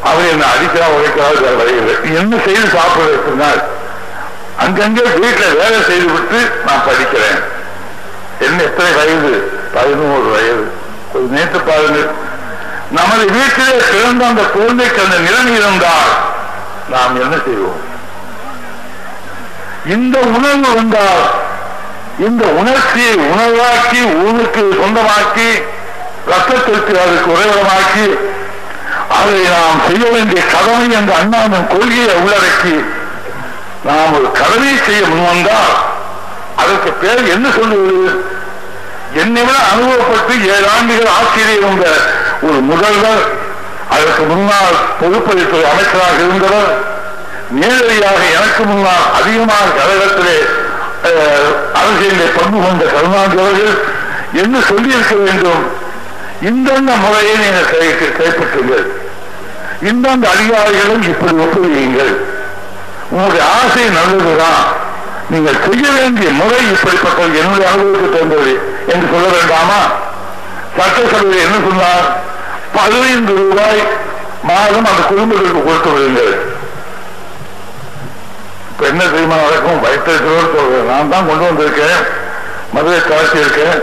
அவர் என்ன அடிக்கிறா உழைக்கிறாரு வரையில் என்ன செய்து சாப்பிடுறார். அங்கங்கே வீட்டில் வேலை செய்து விட்டு நான் படிக்கிறேன். என்ன எத்தனை வயது? 11 வயது. ஒரு நேற்று பாருங்க, நமது வீட்டிலே பிறந்த அந்த குழந்தைக்கு அந்த நிலைமை இருந்தால் நாம் என்ன செய்வோம்? இந்த உணர்வு வந்தால் இந்த உணர்ச்சியை உணர்வாக்கி ஊருக்கு சொந்தமாக்கி ரத்தத்திற்கு அதுக்கு உறைவிடமாக்கி அதை நாம் செய்ய வேண்டிய கடமை என்ற அண்ணாவின் கொள்கையை உள்ளடக்கி நாம் ஒரு கடமையை செய்ய முன்வந்தால் அதற்கு பேர் என்ன சொல்லுவது? என்னை விட அனுபவப்பட்டு 7 ஆண்டுகள் ஆட்சியில் இருந்த ஒரு முதல்வர், அதற்கு முன்னால் பொதுப்பணித்துறை அமைச்சராக இருந்தவர், நேரடியாக எனக்கு முன்னால் அதிகமாக கழகத்திலே அரசியலை பங்கு கொண்ட கருணாநிதி அவர்கள் என்ன சொல்லியிருக்க வேண்டும்? இந்தந்த முறையை நீங்கள் கைப்பற்றுங்கள், இந்தந்த அதிகாரிகளும் இப்படி ஒப்புவீங்கள், உங்களுடைய ஆசை நல்லதுதான், நீங்கள் செய்ய வேண்டிய முறை இப்படிப்பட்டது, என்னுடைய அனுபவத்துக்கு தந்தது என்று சொல்ல வேண்டாமா? சட்டசபையில் என்ன சொன்னார்? 15 ரூபாய் மாதம் அந்த குடும்பத்திற்கு கொடுத்து விடுங்கள். இப்ப என்ன தெரியுமா நடக்கும்? வயிற்றுக்கிறோம் சொல்றேன், நான் தான் கொண்டு வந்திருக்கேன், மதுரை கலத்தி இருக்கேன்.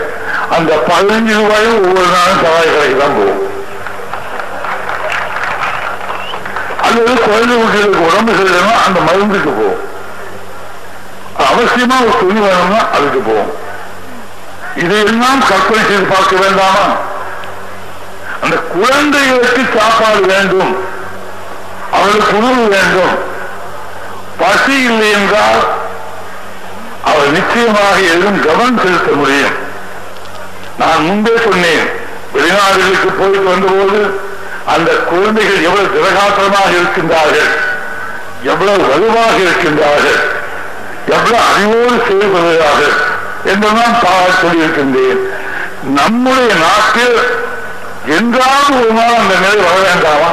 அந்த 15 ரூபாயும் ஒவ்வொரு நாளும் சவாய் கடைக்கு தான் போகும். அல்லது குழந்தை குட்டிகளுக்கு உடம்பு சரியில்லைன்னா அந்த மருந்துக்கு போகும். அவசியமா ஒரு துணி வேணும்னா அதுக்கு போகும். இதையெல்லாம் கற்பனை செய்து பார்க்க வேண்டாமா? அந்த குழந்தைகளுக்கு சாப்பாடு வேண்டும், அவளுக்கு உணவு வேண்டும். பசி இல்லை என்றால் அவள் நிச்சயமாக எதுவும் கவனம் செலுத்த முடியும். நான் முன்பே சொன்னேன், வெளிநாடுகளுக்கு போயிட்டு வந்தபோது அந்த குழந்தைகள் எவ்வளவு திரகாத்திரமாக இருக்கின்றார்கள், எவ்வளவு வலுவாக இருக்கின்றார்கள், எவ்வளவு அறிவோடு செயல்படுகிறார்கள் என்றுதான் சொல்லியிருக்கின்றேன். நம்முடைய நாட்டில் என்றாவது ஒரு நாள் அந்த நிலை வர வேண்டாமா?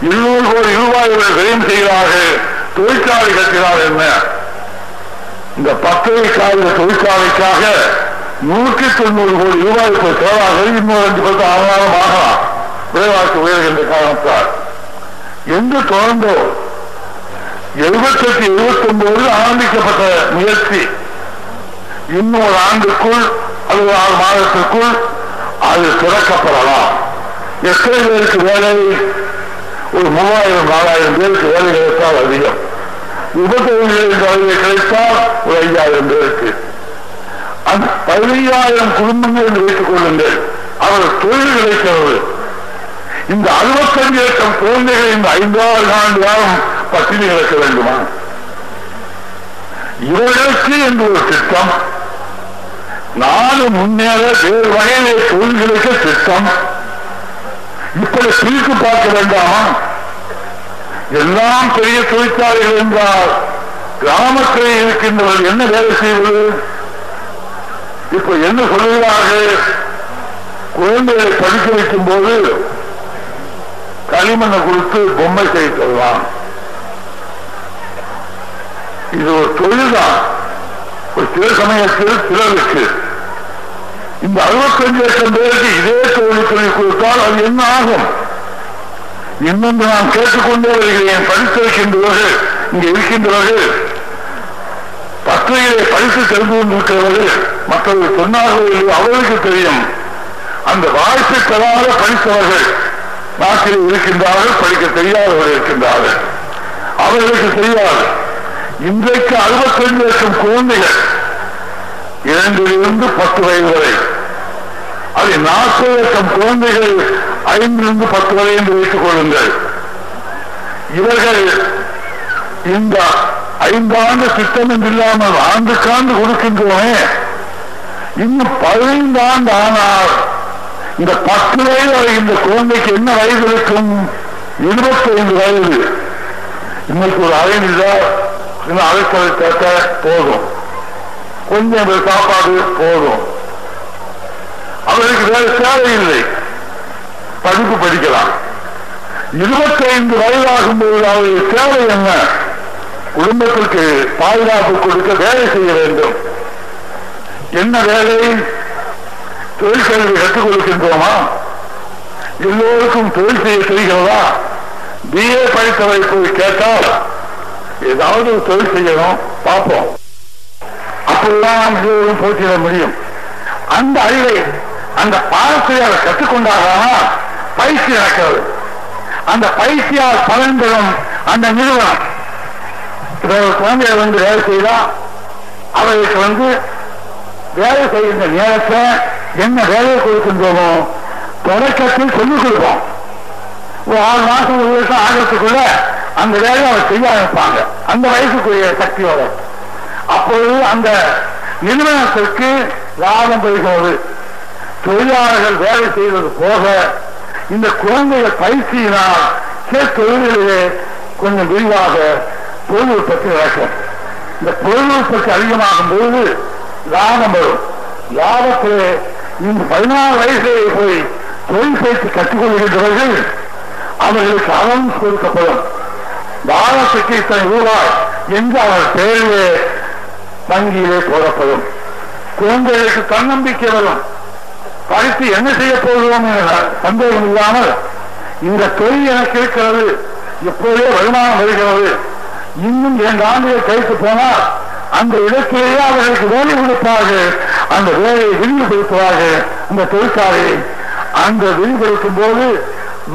200 கோடி ரூபாய் விரயம் செய்கிறார்கள், தொழிற்சாலை கட்டினார். என்ன இந்த 10 கால தொழிற்சாலைக்காக 190 கோடி ரூபாய் இப்போ செலவாக இன்னும் 2% ஆனாலும் ஆகலாம். விலைவாசி உயர்கின்ற காரணத்தால் எங்கு தொடர்ந்தோ 78, 79 ஆரம்பிக்கப்பட்ட முயற்சி இன்னும் ஒரு ஆண்டுக்குள் அல்லது 6 மாதத்திற்குள் அது திறக்கப்படலாம். எத்தனை பேருக்கு வேலை? ஒரு 3000, 4000 பேருக்கு வேலை கிடைத்தால் அதிகம். உபதொழில்களின் வேலை கிடைத்தால் ஒரு 5000 பேருக்கு. அந்த 15,000 குடும்பங்கள் என்று வைத்துக் கொள்ளுங்கள். அவர்கள் தொழில் கிடைக்கிறது. இந்த 65 லட்சம் குழந்தைகள் இந்த 5-6 ஆண்டு காலம் பட்டினி கிடக்க வேண்டுமா? இவர்களுக்கு என்று ஒரு திட்டம், நாடு முன்னேற வேறு வகையிலே தொழில்களுக்கு திட்டம். இப்படி பிரித்து பார்க்க வேண்டாமா? எல்லாம் பெரிய தொழிற்சாலைகள் என்றால் கிராமத்தில் இருக்கின்றவர்கள் என்ன வேலை செய்வது? இப்ப என்ன சொல்லுகிறார்கள்? குழந்தைகளை படிக்க வைக்கும் போது களிமண்ணை கொடுத்து பொம்மை செய்ய சொல்லலாம். இது ஒரு தொழில் தான். ஒரு சில சமயத்தில் சிலருக்கு இந்த 65 லட்சம் பேருக்கு இதே தொழில் கொடுத்தால் அது என்ன ஆகும்? இன்னொன்று நான் கேட்டுக்கொண்டே வருகிறேன். படித்திருக்கின்றவர்கள், இங்கே இருக்கின்றவர்கள், பத்திரிகையை படித்து தெரிந்து கொண்டிருக்கிறவர்கள், மற்றவர்கள் சொன்னார்கள் அவர்களுக்கு தெரியும். அந்த வாய்ப்பை பெறாத படித்தவர்கள் நாட்டில் இருக்கின்றார்கள், படிக்க தெரியாதவர்கள் இருக்கின்றார்கள். அவர்களுக்கு தெரியாது. இன்றைக்கு 65 லட்சம் குழந்தைகள் 2 to 10 வயது வரை, அது 40 லட்சம் குழந்தைகள் 5 to 10 வரை என்று வைத்துக் கொள்ளுங்கள். இவர்கள் இந்த 5 ஆண்டு திட்டம் என்றில்லாமல் ஆண்டுக்காண்டு கொடுக்கின்றோமே, இன்னும் 15 ஆண்டு ஆனால் இந்த 10 வயது வரை இந்த குழந்தைக்கு என்ன வயது இருக்கும்? 25 வயது. இன்னைக்கு ஒரு அறையிலா இன்னும் அழைப்பதை கேட்ட போதும், கொஞ்சம் சாப்பாடு போதும், அவருக்கு வேறு தேவையில்லை, படிப்பு படிக்கலாம். 25 வயதாகும் போது அவருடைய தேவை என்ன? குடும்பத்திற்கு பாதுகாப்பு கொடுக்க வேலை செய்ய வேண்டும். என்ன வேலை? தொழிற்கல்வி கற்றுக் கொடுக்கின்றோமா? எல்லோருக்கும் தொழில் செய்ய தெரிகிறதா? BA படித்தவரை போய் கேட்டால் ஏதாவது தொழில் செய்யணும், பார்ப்போம், அப்பெல்லாம் எல்லோரும் போட்டியிட முடியும். அந்த அறிவை அந்த பாடத்தை அவர் கற்றுக்கொண்டார்கள். பயிற்சி நடக்கிறது. அந்த பயிற்சியால் பலன் பெறும் அந்த நிறுவனம் குழந்தைகள் வேலை செய்தா அவர்களுக்கு வேலை செய்கின்ற நேரத்தை என்ன வேலையை கொடுக்கின்றோமோ தொடக்கத்தில் சொல்லிக் கொடுப்போம். ஒரு 6 மாசம் 1 வருஷம் ஆகிறதுக்குள்ள அந்த வேலையை அவர் செய்ய ஆரம்பிப்பாங்க, அந்த வயசுக்குரிய சக்தியோட. அப்பொழுது அந்த நிறுவனத்திற்கு லாபம் பெறுகிறது. தொழிலாளர்கள் வேலை செய்வது போக இந்த குழந்தைகள் பயிற்சியினால் தொழில்களிலே கொஞ்சம் விரிவாக பொருள் உற்பத்தி நடக்கும். இந்த பொருள் உற்பத்தி அதிகமாகும் போது லாபம் வரும். லாபத்திலே இந்த 14 வயசிலே போய் தொழில் பயிற்சி கற்றுக்கொள்கின்றவர்கள் அவர்களுக்கு அலவன்ஸ் கொடுக்கப்படும். வாரத்துக்கு இத்தனை ரூபாய் என்று அவர் பெயரிலே வங்கியிலே போடப்படும். குழந்தைகளுக்கு தன்னம்பிக்கை வரும். படித்து என்ன செய்ய போகிறோம் என்ற சந்தேகம் இல்லாமல் இந்த தொழில் எனக்கு இருக்கிறது, எப்போதே வருமானம் வருகிறது, இன்னும் 2 ஆண்டுகள் கழித்து போனால் அந்த இடத்திலேயே அவர்களுக்கு வேலை கொடுப்பார்கள். அந்த வேலையை விரிவுபடுத்துவார்கள். அந்த தொழிற்சாலையை அந்த விரிவுபடுத்தும் போது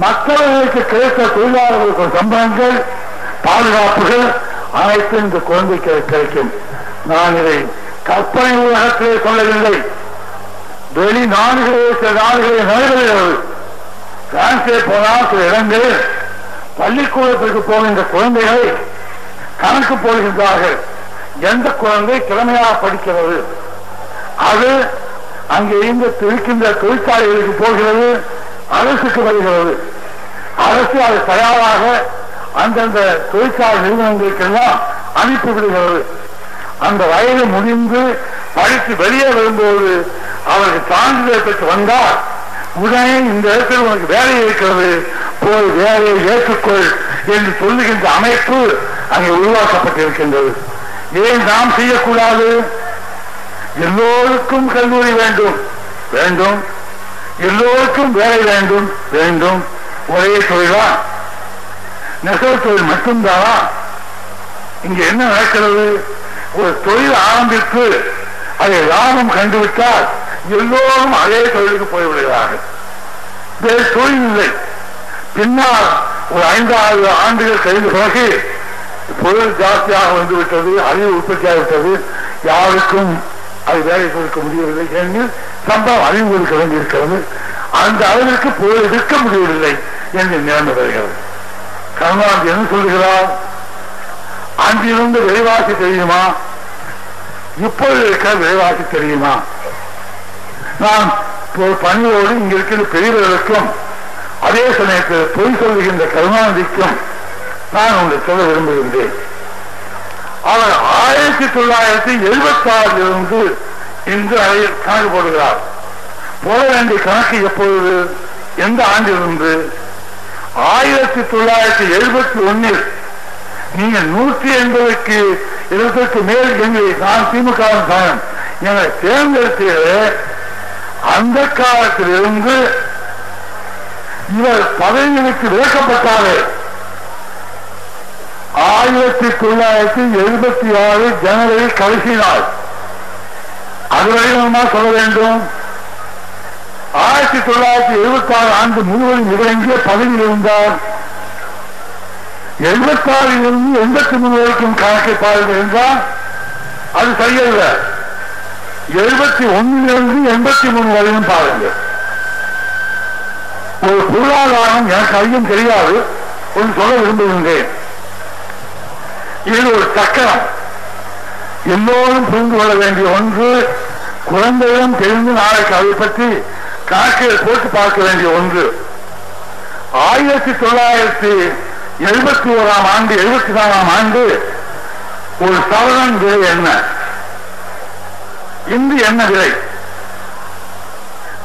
மற்றவர்களுக்கு கிடைத்த தொழிலாளர்களுக்கு சம்பளங்கள், பாதுகாப்புகள் அனைத்தும் இந்த குழந்தைக்கு கிடைக்கும். நான் இதை கற்பனை உலகத்திலே சொல்லவில்லை. வெளிநாடுகளே சில நாடுகளே நடைபெறுகிறது. பிரான்ஸே போனால் சில இடங்களில் பள்ளிக்கூடத்திற்கு போகின்ற குழந்தைகளை கணக்கு போடுகின்றார்கள். எந்த குழந்தை திறமையாக படிக்கிறது, அது அங்கே இருந்து இருக்கின்ற தொழிற்சாலைகளுக்கு போகிறது, அரசுக்கு வருகிறது. அரசு அது தயாராக அந்தந்த தொழிற்சாலை நிறுவனங்களுக்கெல்லாம் அனுப்பிவிடுகிறது. அந்த வயது முடிந்து படித்து வெளியே வரும்போது அவருக்கு சான்றிதழ் பெற்று வந்தால் உடனே இந்த இடத்தில் உனக்கு வேலை இருக்கிறது, போய் வேலையை ஏற்றுக்கொள் என்று சொல்லுகின்ற அமைப்பு அங்கே உருவாக்கப்பட்டிருக்கின்றது. ஏன் நாம் செய்யக்கூடாது? எல்லோருக்கும் கல்லூரி வேண்டும் வேண்டும், எல்லோருக்கும் வேலை வேண்டும் வேண்டும். ஒரே தொழிலா? நெசவு தொழில் மட்டும்தானா? இங்க என்ன நடக்கிறது? ஒரு தொழில் ஆரம்பித்து அதை லாபம் கண்டுவிட்டால் எல்லோரும் அதே தொழிலுக்கு போய்விடுகிறார்கள். வேறு தொழில் இல்லை. பின்னால் ஒரு 5-6 ஆண்டுகள் கழிந்த பிறகு பொருள் ஜாஸ்தியாக வந்துவிட்டது, அறிவு உற்பத்தியாகிவிட்டது, யாருக்கும் அது வேலை கொடுக்க முடியவில்லை. என்று சம்பளம் அறிவு கொடுக்க வேண்டியிருக்கிறது. அந்த அளவிற்கு பொருள் விற்க முடியவில்லை என்று நிலைமை வருகிறது. கருணாநிதி என்ன சொல்லுகிறார்? அன்றிலிருந்து விலைவாசி தெரியுமா? இப்பொழுது இருக்கிற விலைவாசி தெரியுமா? நான் பணியோடு இங்க இருக்கிற பெரியவர்களுக்கும் அதே சமயத்தில் பொய் சொல்லுகின்ற கருணாநிதிக்கும் நான் உங்களுக்கு சொல்ல விரும்புகின்றேன். அவர் 1976 இன்று அதை கணக்கு போடுகிறார். போட வேண்டிய கணக்கு எப்பொழுது, எந்த ஆண்டிலிருந்து? 1971 நீங்கள் 180க்கு 20க்கு மேல் எங்களை நான் திமுக எங்களை தேர்ந்தெடுத்தீர்களே, அந்த காலத்திலிருந்து இவர் பதவிகளுக்கு விலக்கப்பட்டாரே 1976 ஜனவரி கடைசி நாள். அதுவரை நம்ம சொல்ல வேண்டும். 1976 ஆண்டு முழுவதும் இவர் எங்கே பதவியில் இருந்தார்? 76 83 வரைக்கும் கணக்கை பாருங்கள் என்றால் அது சரியல்ல. 71 83 வரையும் பாருங்கள். ஒரு பொருளாதாரம் எனக்கு அதிகம் தெரியாது, ஒன்று சொல்ல விரும்புகின்றேன். இது ஒரு சக்கரம். எல்லோரும் புரிந்து கொள்ள வேண்டிய ஒன்று. குழந்தைகளும் தெரிந்து நாளைக்கு அதை பற்றி கணக்கில் போட்டு பார்க்க வேண்டிய ஒன்று. 1971 ஆண்டு 74 ஆண்டு ஒரு சவரன் விலை என்ன, இன்று என்ன விலை?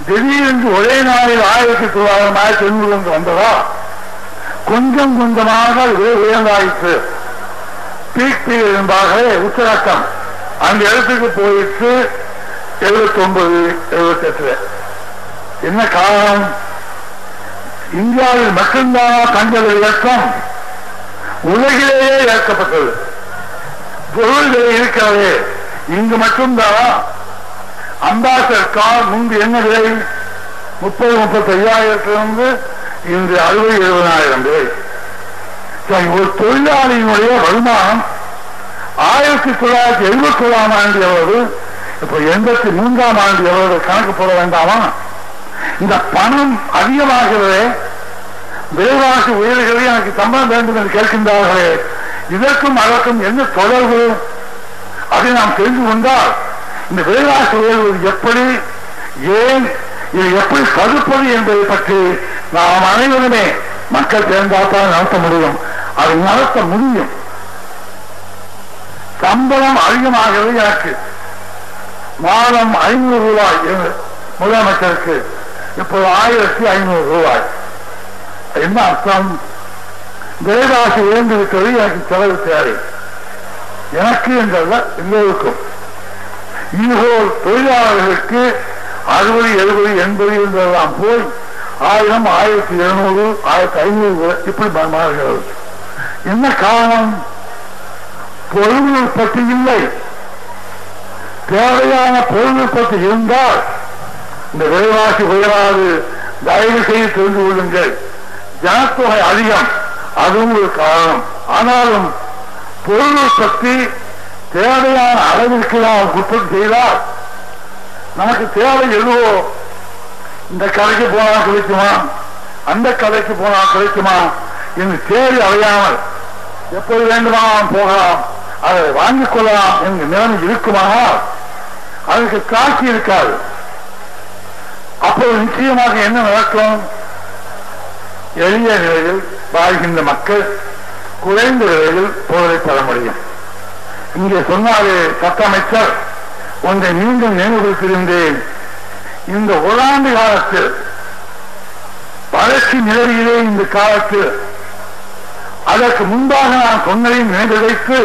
திடீரென்று ஒரே நாளில் 1900 1900 வந்ததா? கொஞ்சம் கொஞ்சமாக விலை உயர்ந்தாயிற்று. பீக் பீரியட் என்பார்களே, உச்சரட்டம், அந்த இடத்துக்கு போயிட்டு 79 78. என்ன காரணம்? இந்தியாவில் மட்டும்தான் கண்டது இயக்கம், உலகிலேயே ஏற்கப்பட்டது. பொருள்களை இருக்கிறது இங்கு மட்டும்தான். அம்பாசடர் கார் முன்பு என்ன விலை? 30-35 இன்று 60-70 விலை. ஒரு தொழிலாளியினுடைய வருமானம் 1971 ஆண்டு எவ்வளவு, இப்ப 83 ஆண்டு எவ்வளவு கணக்கு போட வேண்டாமா? இந்த பணம் அதிகமாகிறதே, விலைவாசி உயர்களை எனக்கு சம்பளம் வேண்டும் என்று கேட்கின்றார்களே, இதற்கும் அதற்கும் என்ன தொடர்பு? அதை நாம் தெரிந்து கொண்டால் இந்த விலைவாசி உயர்வது எப்படி, ஏன், இதை எப்படி தடுப்பது என்பதை பற்றி நாம் அனைவருமே மக்கள் தேர்ந்தால்தான் நடத்த முடியும். அதை நடத்த முடியும். சம்பளம் அதிகமாகிறது. எனக்கு மாதம் 500 ரூபாய் முதலமைச்சருக்கு, இப்போது 1500 ரூபாய். என்ன அர்த்தம்? விலைவாசி உயர்ந்திருக்கிறது, எனக்கு செலவு தேவை, எனக்கு என்றல்ல எல்லோருக்கும். இதுபோல் தொழிலாளர்களுக்கு 60 70 80 என்றெல்லாம் போய் 1000 1200 1500 இப்படி மாறுகிறது. என்ன காரணம்? பொருள் உற்பத்தி இல்லை. தேவையான பொருள் உற்பத்தி இருந்தால் இந்த விலைவாசி உயராது. தயவு செய்து தெரிந்து கொள்ளுங்கள். ஜனத்தொகை அதிகம், அதுவும் ஒரு காரணம். ஆனாலும் பொருள் உற்பத்தி தேவையான அளவிற்கு நாம் உற்பத்தி செய்தால் நமக்கு தேவை எதுவோ, இந்த கடைக்கு போனால் கிடைக்குமா, அந்த கடைக்கு போனால் கிடைக்குமா என்று தேடி அடையாமல் எப்போது வேண்டுமானால் போகலாம், அதை வாங்கிக் கொள்ளலாம் என்ற நிலைமை இருக்குமானால் அதற்கு காட்சி இருக்காது. அப்போது நிச்சயமாக என்ன நடக்கும்? எளிய நிலையில் வாழ்கின்ற மக்கள் குறைந்த விலையில் பொருளை பெற முடியும். இங்கே சொன்னாலே சட்ட அமைச்சர் ஒன்றை மீண்டும் நினைவுபடுத்தியிருந்தேன். இந்த ஓராண்டு காலத்தில் வளர்ச்சி நிலையிலே இந்த காலத்தில் அதற்கு முன்பாக நான் சொன்னதை நினைவு வைத்து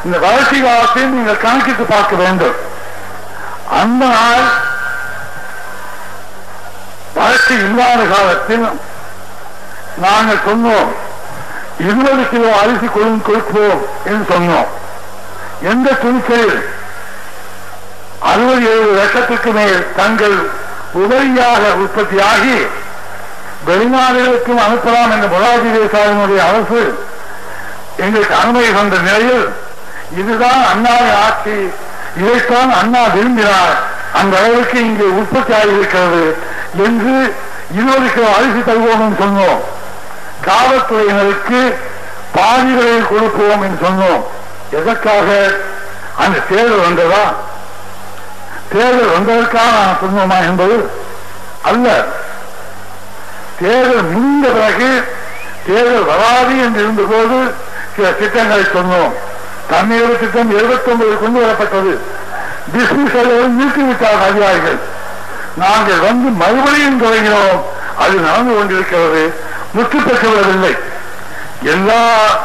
இந்த வளர்ச்சி காலத்தை நீங்கள் கணக்கிட்டு பார்க்க வேண்டும். அந்த நாள் வழக்கு இல்லாத காலத்தில் நாங்கள் சொன்னோம் 20 கிலோ அரிசி கொடுப்போம் என்று சொன்னோம். எந்த துணிச்சலில் 67 லட்சத்துக்கு மேல் தங்கள் உபரியாக உற்பத்தியாகி வெளிநாடுகளுக்கும் அனுப்பலாம் என்ற மொரார்ஜி தேசாயினுடைய அரசு எங்களுக்கு அனுமதி தந்த நிலையில் இதுதான் அண்ணாவின் ஆட்சி, இதைத்தான் அண்ணா விரும்பினார், அந்த அளவுக்கு இங்கே உற்பத்தி ஆகியிருக்கிறது என்று 20 கிலோ அரிசி தருவோம் சொன்னோம். காவல்துறையினருக்கு பாதி விலையில் கொடுப்போம் என்று சொன்னோம். எதற்காக? அந்த தேர்தல் வந்ததா? தேர்தல் வந்ததற்காக நான் சொன்னோமா என்பது அல்ல. தேர்தல் முடிந்த பிறகு தேர்தல் வராது என்று இருந்தபோது சில திட்டங்களை சொன்னோம். தண்ணீர் திட்டம் 79 கொண்டு வரப்பட்டது. டிஸ்மிஸல் நிறுத்திவிட்டார் அதிகாரிகள். நாங்கள் வந்து மறுபடியும் தொடங்கினோம். அது நடந்து கொண்டிருக்கிறது, முற்று பெற்றுவிடவில்லை. எல்லா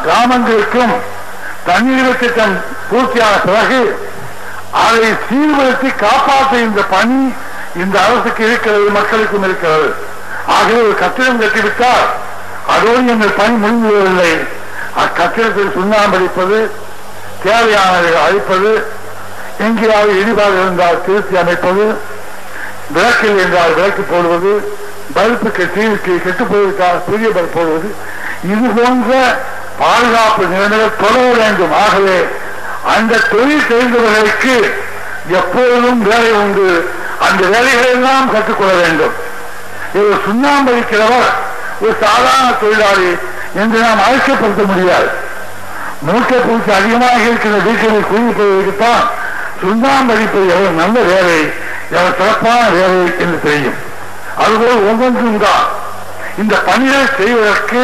கிராமங்களுக்கும் தண்ணீர் திட்டம் பூர்த்தியான பிறகு அதை சீர்படுத்தி காப்பாற்ற இந்த பணி இந்த அரசுக்கு இருக்கிறது, மக்களுக்கும் இருக்கிறது. ஆகவே ஒரு கட்டிடம் கட்டிவிட்டால் அதோடு எங்கள் பணி முடிந்துவிடவில்லை. அக்கட்டிடத்தில் சுண்ணாம்படிப்பது, தேவையானதை அழிப்பது, எங்கேயாவது இடிபாடு இருந்தால் திருத்தி அமைப்பது, விளக்கில் என்றால் விளக்கு போடுவது, பல்புக்கு தீவுக்கு கெட்டு போய்விட்டால் புதிய பல்ப் போடுவது, இது போன்ற பாதுகாப்பு நிலைமைகள் தொடர வேண்டும். ஆகவே அந்த தொழில் தெரிந்தவர்களுக்கு எப்பொழுதும் வேலை உண்டு. அந்த வேலைகளை எல்லாம் கற்றுக்கொள்ள வேண்டும். இது சுண்ணாம்படிக்கிறவர் ஒரு சாதாரண தொழிலாளி என்று நாம் அழைக்கப்படுத்த முடியாது. மூட்டை பூச்சி அதிகமாக இருக்கிற வீட்டில் குடியிருப்பதற்குத்தான் சுண்ணாம்படிப்பது எவ்வளவு நல்ல வேலை, எவ்வளவு சிறப்பான வேலை என்று தெரியும். அதுபோல் ஒவ்வொன்றும் தான் இந்த பணிகளை செய்வதற்கு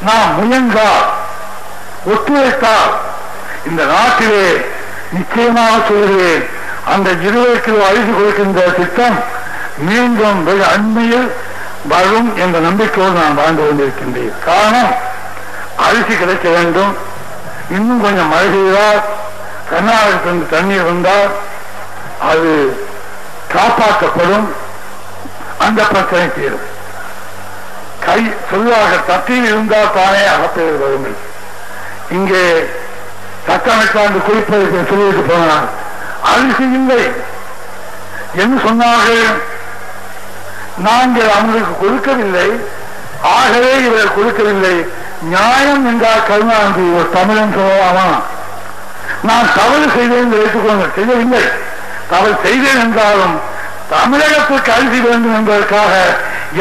நாம் முயன்றால், ஒத்துழைத்தால் இந்த நாட்டிலே நிச்சயமாக சொல்கிறேன், அந்த 20 கிலோ அரிசி கொடுக்கின்ற திட்டம் மீண்டும் வெகு அண்மையில் வரும் என்ற நம்பிக்கையோடு நான் வாழ்ந்து கொண்டிருக்கின்றேன். காரணம், அரிசி கிடைக்க வேண்டும். இன்னும் கொஞ்சம் மழை பெய்தால், கர்நாடகத்திலிருந்து தண்ணீர் வந்தால் அது காப்பாற்றப்படும். அந்த பிரச்சனை தீரும். கை சொல்வாக தட்டில் இருந்தால் தானே அகப்பெயர் வரும். இங்கே சட்டமைச்சாண்டு குறிப்பதை சொல்லிட்டு போனார். அரிசி இல்லை என்று சொன்னார்கள். நாங்கள் அவங்களுக்கு கொடுக்கவில்லை, ஆகவே இவர்கள் கொடுக்கவில்லை. நியாயம் என்றால் கருணாநிதி ஒரு தமிழன் சொல்லலாமா? நான் தவறு செய்தேன் என்று வைத்துக்கொண்டு செய்யவில்லை. தவறு செய்தேன் என்றாலும் தமிழகத்திற்கு அரிசி வேண்டும் என்பதற்காக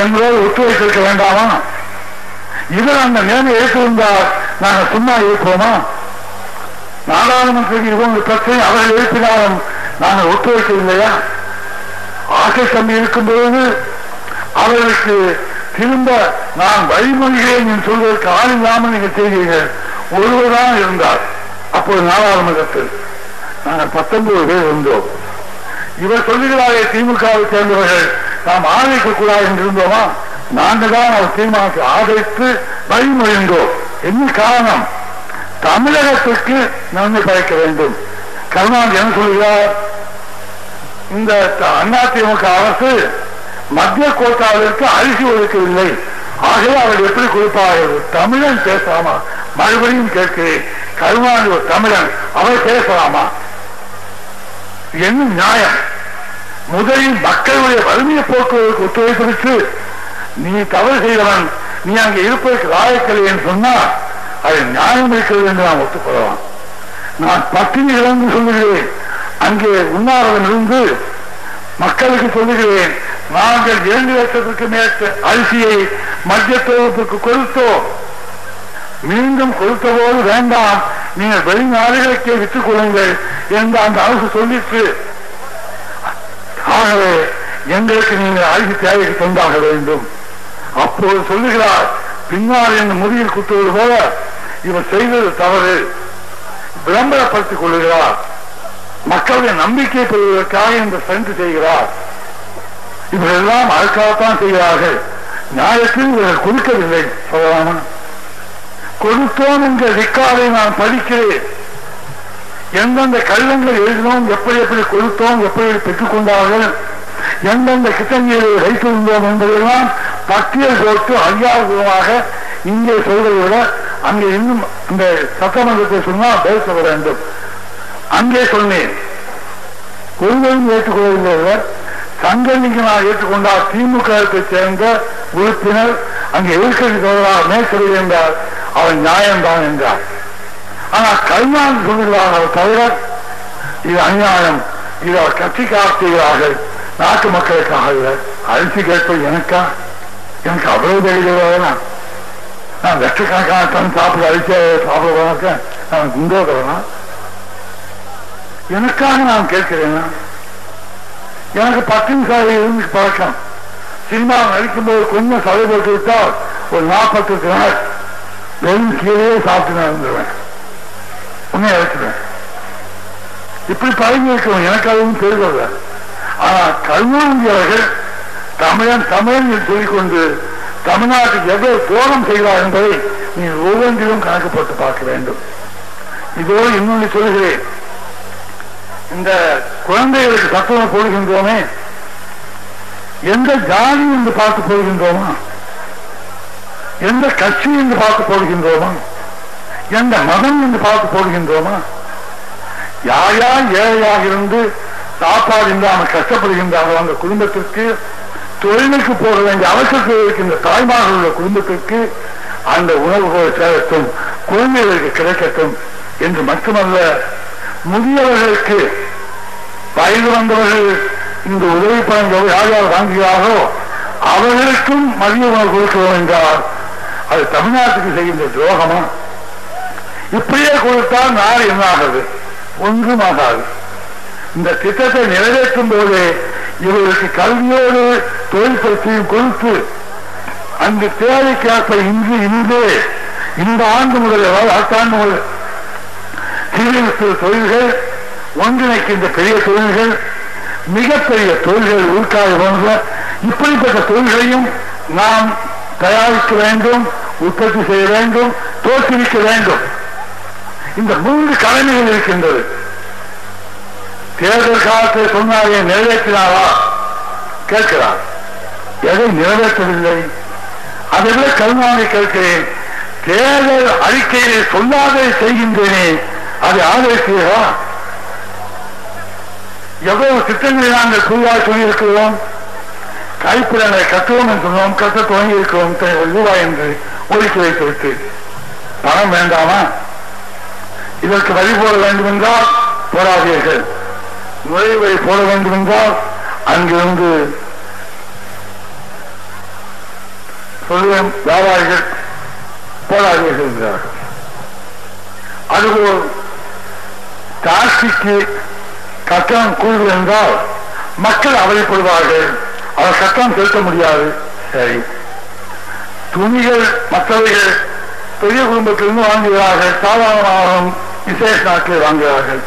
எங்களோடு ஒத்துழைத்திருக்க வேண்டாமா? இதில் அந்த நிலைமை ஏற்றிருந்தால் நாங்கள் சும்மா இருப்போமா? நாடாளுமன்றத்தில் இவங்க பிரச்சனை அவர்கள் எழுப்பினாலும் நாங்கள் ஒத்துழைக்கவில்லையா? ஆசை தம்பி இருக்கும் பொழுது அவர்களுக்கு திரும்ப நான் வழிமொழிகிறேன் என்று சொல்வதற்கு ஆள் இல்லாமல் நீங்கள் செய்கிறீர்கள். ஒருவர்தான் இருந்தார். அப்போது நாடாளுமன்றத்தில் நாங்கள் 19 பேர் இருந்தோம். இவர் சொல்லுகிறாரே திமுகவை சேர்ந்தவர்கள் நாம் ஆதரிக்க கூடாது என்று இருந்தோமா? நாங்கள் தான் அவர் தீர்மானத்தை ஆதரித்து வழிமொழிந்தோம். என்ன காரணம்? தமிழகத்திற்கு நன்மை பயக்க வேண்டும். கருணாநிதி என்ன சொல்கிறார்? இந்த அதிமுக அரசு மத்திய கோட்டாவிற்கு அரிசி ஒதுக்கவில்லை, ஆகவே அவர் எப்படி கொடுப்பார்கள்? தமிழன் பேசலாமா? மறுபடியும் கேட்கிறேன், கருணாநிதி ஒரு தமிழன், அவர் பேசலாமா? என்ன நியாயம்? முதலில் மக்களுடைய வறுமையை போக்குவதற்கு ஒத்துழைப்பு, நீ தவறு செய்தவன், நீ அங்கே இருப்பதற்கு லாயக்கலை என்று சொன்னால் அது நியாயம் இருக்கிறது என்று நாம் ஒத்துக்கொள்ளலாம். நான் பட்டினி இழந்து சொல்லுகிறேன், அங்கே உண்ணாவிரதம் இருந்து மக்களுக்கு சொல்லுகிறேன், நாங்கள் 2 லட்சத்துக்கு மேற்க அரிசியை மத்திய தொகுப்புக்கு கொடுத்தோம். மீண்டும் கொடுத்த போது வேண்டாம், நீங்கள் வெளிநாடுகளுக்கே விட்டுக் கொள்ளுங்கள் என்று அந்த அரசு சொல்லிட்டு, ஆகவே எங்களுக்கு நீங்கள் அரிசி தேவைக்கு தந்தாக வேண்டும். அப்போது சொல்லுகிறார், பின்னால் என்று முடிவில் குத்துவது போல இவர் செய்தது தவறு, விளம்பரப்படுத்திக் கொள்ளுகிறார், மக்களுடைய நம்பிக்கை பெறுவதற்காக இந்த சென்று செய்கிறார். இவரெல்லாம் அதற்காகத்தான் செய்கிறார்கள். நியாயத்தில் இவர்கள் கொடுக்கவில்லை சொல்லலாமா? கொடுத்தோம் என்ற ரிக்கார்டை நான் படிக்கிறேன். எந்தெந்த கடிதங்கள் எழுதினோம், எப்படி எப்படி கொடுத்தோம், எப்படி பெற்றுக் கொண்டார்கள், எந்தெந்த கிட்டங்களை வைத்திருந்தோம் என்பதெல்லாம் பட்டியல் போட்டு அதிகாரமாக இங்கே சொல்வதை விட அங்கே இன்னும் இந்த சட்டமன்றத்தை சொன்னால் பேச வேண்டும். அங்கே சொன்னேன், கொள்கையும் ஏற்றுக்கொள்ளவில்லை. சங்கலிங்கனாக ஏற்றுக்கொண்டார் திமுகவை சேர்ந்த உறுப்பினர் அங்கே எதிர்கட்சி தொடராக மேற்கொள்ள என்றார். அவன் நியாயம்தான் என்றார். ஆனால் கருணாநிதி சொல்கிறார்கள் தவிர இது அநியாயம், இது அவர் கட்சிக்காக செய்கிறார்கள், நாட்டு மக்களுக்காக. அரிசி கேட்பது எனக்கா? எனக்கு அவ்வளவு தெரிகிறதா? நான் லட்சக்கணக்கான டன் சாப்பிட அரிசியை சாப்பிடுவதற்கு நான் குண்டோக்கிறேனா? எனக்காக நான் கேட்கிறேன்னா? எனக்கு 10 நிமிஷம் இருந்து பழக்கம். சினிமா நடிக்கும் போது கொஞ்சம் சதை போட்டு விட்டால் ஒரு 40 நாள் வெறும் கீழே சாப்பிட்டு நான் இருந்துருவேன், உண்மையை வச்சுருவேன். இப்படி பழகி வைக்கணும், எனக்கு அதுவும் தெரிகிறது. ஆனால் கருணாநிதி அவர்கள் தமிழன் தமிழன் என்று சொல்லிக்கொண்டு தமிழ்நாட்டுக்கு எவ்வளவு துரோகம் செய்கிறார் என்பதை நீ ஒவ்வொன்றிலும் கணக்கு போட்டு பார்க்க வேண்டும். இதோடு இன்னொன்று சொல்கிறேன், இந்த குழந்தைகளுக்கு சத்துணவு போடுகின்றோமே, எந்த ஜாதி என்று பார்த்து போடுகின்றோமா, எந்த கட்சி என்று பார்த்து போடுகின்றோமா, எந்த மதம் என்று பார்த்து போடுகின்றோமா? யார் யார் ஏழையாக இருந்து சாப்பாடு இல்லாமல் கஷ்டப்படுகின்றார்கள் அந்த குடும்பத்திற்கு, தொழிலுக்கு போக வேண்டிய அவசரத்தில் இருக்கின்ற தாய்மார்கள் உள்ள குடும்பத்திற்கு அந்த உணவுகள் சேரட்டும், குழந்தைகளுக்கு கிடைக்கட்டும் என்று மட்டுமல்ல, முதியவர்களுக்கு வயது வந்தவர்கள் இந்த உதவி பணம் யார் யார் வாங்குகிறாரோ அவர்களுக்கும் மதிய உணவு கொடுக்கிறோம் என்றால் அது தமிழ்நாட்டுக்கு செய்கின்ற துரோகமா? இப்படியே கொடுத்தால் நாடு என்ன ஆகிறது? ஒன்றும் ஆகாது. இந்த திட்டத்தை நிறைவேற்றும் போதே இவர்களுக்கு கல்வியோடு தொழில் பயிற்சியும் கொடுத்து அந்த தேவைக்கேற்ப இன்றே இந்த ஆண்டு முதல் அடுத்தாண்டு முதல் சிறு தொழில்கள் ஒன்றிணைக்கின்ற பெரிய தொழில்கள், மிகப்பெரிய தொழில்கள் உருக்காக போன்ற இப்படிப்பட்ட தொழில்களையும் நாம் தயாரிக்க வேண்டும், உற்பத்தி செய்ய வேண்டும், தோற்றுவிக்க வேண்டும். இந்த 3 கடமைகள் இருக்கின்றது. தேர்தல் காலத்தை சொன்னாலே நிறைவேற்றினாரா கேட்கிறார், எதை நிறைவேற்றவில்லை. அதை விட கருணாநிதி கேட்கிறேன், தேர்தல் அறிக்கையை சொல்லாதே செய்கின்றேனே அதை ஆதரிக்கிறீர்களா? எவ்வளவு திட்டங்களை நாங்கள் புதிதாக சொல்லியிருக்கிறோம். கைப்பிடங்களை கட்டுவோம் என்று சொன்னோம், கட்ட துவங்கி இருக்கிறோம் ரூபாய் என்று ஒதுக்கி வைத்துவிட்டு பணம் வேண்டாமா? இதற்கு வரி போட வேண்டும் என்றால் போராடியர்கள், நுழைவு வரி போட வேண்டும் என்றால் அங்கிருந்து சொல்லுவேன் வியாபாரிகள் போராடியர்கள் என்கிறார்கள். அதுபோல் டாக்ஸிக்கு கட்டணம் கூடுதல் என்றால் மக்கள் அவதிப்படுவார்கள், அவர் கட்டணம் செலுத்த முடியாது. சரி, துணிகள் மற்றவைகள் பெரிய குடும்பத்திலிருந்து வாங்குகிறார்கள், சாதாரணமாகவும் விசேஷ நாட்களில் வாங்குகிறார்கள்.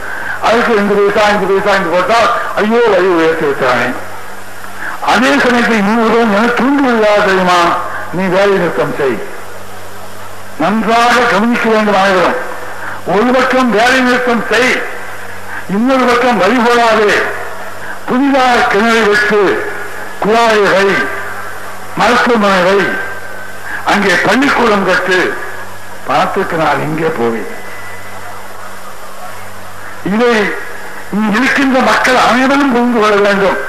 அதுக்கு 2 பைசா 5 பைசா என்று போட்டால் ஐயோ வரி உயர்த்தி விட்டானே. அதே சமயத்தில் இன்னொரு எனக்கு தூண்டுவதாக தெரியுமா, நீ வேலை நிறுத்தம் செய். நன்றாக கவனிக்க வேண்டும் ஆயிரம். ஒரு பக்கம் வேலை நிறுத்தம் செய், இன்னொரு பக்கம் வரி போடாதே. புதிதாக கிணறை வைத்து குழாய்கள், மருத்துவமனைகள், அங்கே பள்ளிக்கூடம் கட்டு, பணத்துக்கு நான் இங்கே போவேன். இதை இருக்கின்ற மக்கள் அனைவரும் புரிந்து கொள்ள வேண்டும்.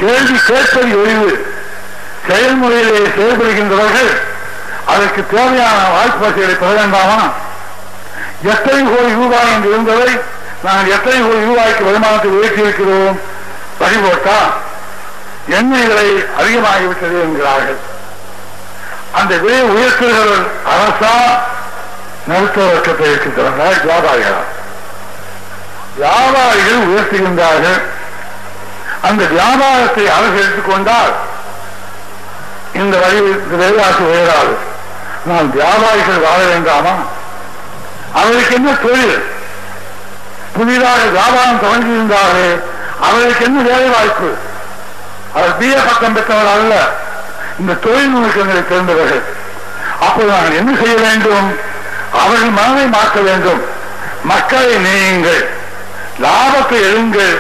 கேள்வி கேட்பது ஒழிவு, செயல்முறையிலே செயல்படுகின்றவர்கள் அதற்கு தேவையான வாய்ப்பு வசதிகளை பெற வேண்டாமா? எத்தனை கோடி ரூபாய் என்று இருந்ததை நாங்கள் எத்தனை கோடி ரூபாய்க்கு வருமானத்தை உயர்த்தியிருக்கிறோம், வரி போட்டா எண்ணெய் விலை அதிகமாகிவிட்டது என்கிறார்கள். அந்த விலை உயர்த்துகிறவர்கள் அரசா நடுத்தர வர்க்கத்தை இருக்கின்றவர்கள் வியாபாரிகளா? வியாபாரிகள் உயர்த்துகின்றார்கள். அந்த வியாபாரத்தை அரசு எடுத்துக்கொண்டால் இந்த வரி விலைவாசி உயராது. நான் வியாபாரிகள் வாழ வேண்டாமா? அவருக்கு என்ன தொழில்? புதிதாக வியாபாரம் தொடங்கியிருந்தாலே அவருக்கு என்ன வேலை வாய்ப்பு? அவர் பிஏ பட்டம் பெற்றவர் அல்ல, இந்த தொழில் நுணுக்கங்களை தெரிந்தவர்கள். அப்போது நாங்கள் என்ன செய்ய வேண்டும்? அவர்கள் மனதை மாற்ற வேண்டும். மக்களை நேயுங்கள், லாபத்தை எழுங்கள்,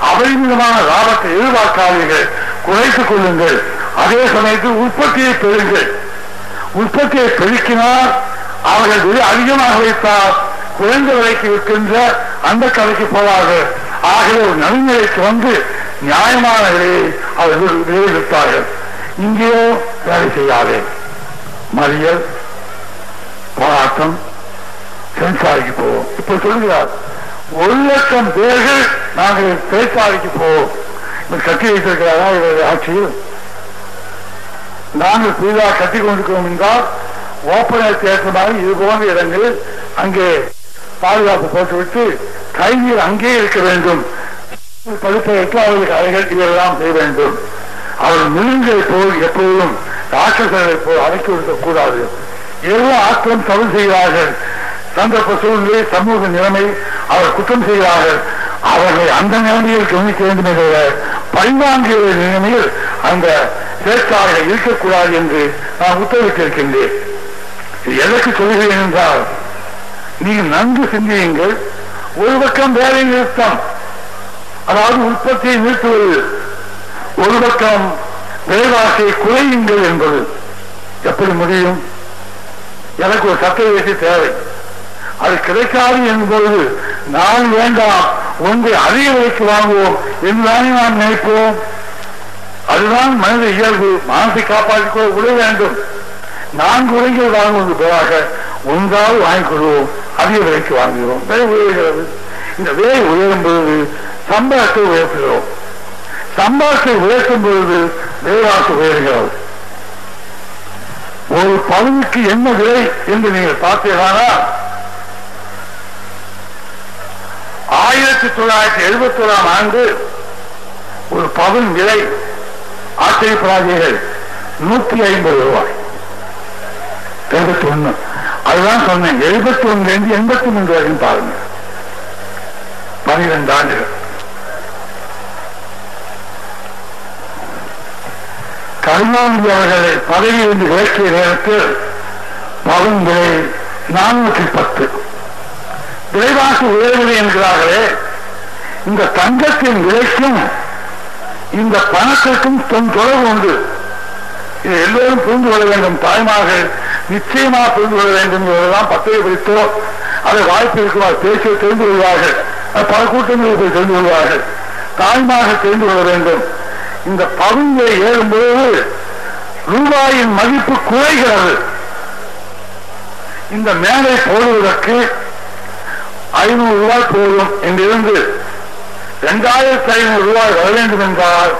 அபரிமிதமான லாபத்தை எதிர்பார்க்காதீர்கள், குறைத்துக் கொள்ளுங்கள். அதே சமயத்தில் உற்பத்தியை பெறுங்கள். உற்பத்தியை பெருக்கினால் அவர்கள் விலை அதிகமாக வைத்தால் குறைந்த விலைக்கு விற்கின்ற அந்த கடைக்கு போவார்கள். ஆகவே ஒரு நடுநிலைக்கு வந்து நியாயமான விலையை அவர்கள் விலையில் விற்பார்கள். இங்கேயோ வேலை செய்யாதே, மறியல், போராட்டம், சிறைச்சாலைக்கு போவோம். இப்ப சொல்கிறார் 1,00,000 பேர்கள் நாங்கள் சிறைச்சாலைக்கு போவோம். கட்டி வைத்திருக்கிறாரா இவருடைய ஆட்சியில்? நாங்கள் புதிதாக கட்டி கொண்டிருக்கிறோம் என்றால் ஓப்பனர் ஏற்ற மாதிரி இது போன்ற இடங்களில் அங்கே பாதுகாப்பு போட்டுவிட்டு கைதிகள் அங்கே இருக்க வேண்டும். படுப்பதற்கு அவர்களுக்கு அறைகள் இதெல்லாம் செய்ய வேண்டும். அவர்கள் மிருகங்களை போல் எப்போதும் ராட்சசர்களை போல் அடக்கி விடுக்கக்கூடாது. ஏதோ ஆத்திரம் தவறு செய்கிறார்கள், சந்தர்ப்ப சூழ்நிலை, சமூக நிலைமை அவர் குற்றம் செய்கிறார்கள். அவர்களை அந்த நிலைமையில் கவனிக்க வேண்டும் என்ற பழிவாங்கிய நிலைமையில் அந்த சிறைச்சாலைகள் இருக்கக்கூடாது என்று நான் உத்தரவிட்டிருக்கின்றேன். இது எதற்கு சொல்கிறேன் என்றால், நீங்கள் நன்கு சிந்தியுங்கள். ஒரு பக்கம் வேலை நிறுத்தம், அதாவது உற்பத்தியை நிறுத்துவது, ஒரு பக்கம் விலைவாசியை குறையுங்கள் என்பது எப்படி முடியும்? எனக்கு ஒரு சட்ட வேசி தேவை, அது கிடைக்காது என்பது நான் வேண்டாம், ஒன்றை அதிக விலைக்கு வாங்குவோம் என்றுதானே நாம் நினைப்போம். அதுதான் மனித இயல்பு. மனத்தை காப்பாற்றிக்கொள்ள உழ வேண்டும். 4 உடைகள் வாங்குவது போதாக ஒன்றாவது வாங்கிக் கொள்வோம், அதிக விலைக்கு வாங்குகிறோம், விலை உயர்கிறது. இந்த விலை உயரும் பொழுது சம்பளத்தை உயர்த்துகிறோம், சம்பளத்தை உயர்த்தும் பொழுது விலைவாசி உயர்கிறது. ஒரு பவுனுக்கு என்ன விலை என்று நீங்கள் பார்த்தீர்களா? 1971 ஆண்டு ஒரு பவுன் விலை, ஆச்சரியப்படாதீர்கள், 150 ரூபாய். 71. அதுதான் சொன்னேன், 71 83 வரைக்கும் பாருங்க, 12 ஆண்டுகள். கருணாநிதி அவர்களை பதவியிலிருந்து விலக்கிய நேரத்தில் பவுன் விலை 410. விலைவாசி உயர்வில்லை என்கிறார்களே, இந்த தங்கத்தின் விலைக்கும் இந்த பணத்திற்கும் தொடர்பு உண்டு. இதை எல்லோரும் புரிந்து கொள்ள வேண்டும். தாய்மார்கள் நிச்சயமாக புரிந்து கொள்ள வேண்டும். இவரெல்லாம் பத்திரிகை பிடித்தோ அதை வாய்ப்பு இருக்கும், அது பேசி தெரிந்து கொள்வார்கள், பல கூட்டங்களில் போய் தெரிந்து கொள்வார்கள். தாய்மார்கள் தெரிந்து கொள்ள வேண்டும். இந்த பவுன் விலை ஏறும்போது ரூபாயின் மதிப்பு குறைகிறது. இந்த மேலை போடுவதற்கு 500 ரூபாய் போதும் என்றிருந்து 2500 ரூபாய் வர வேண்டும் என்றால்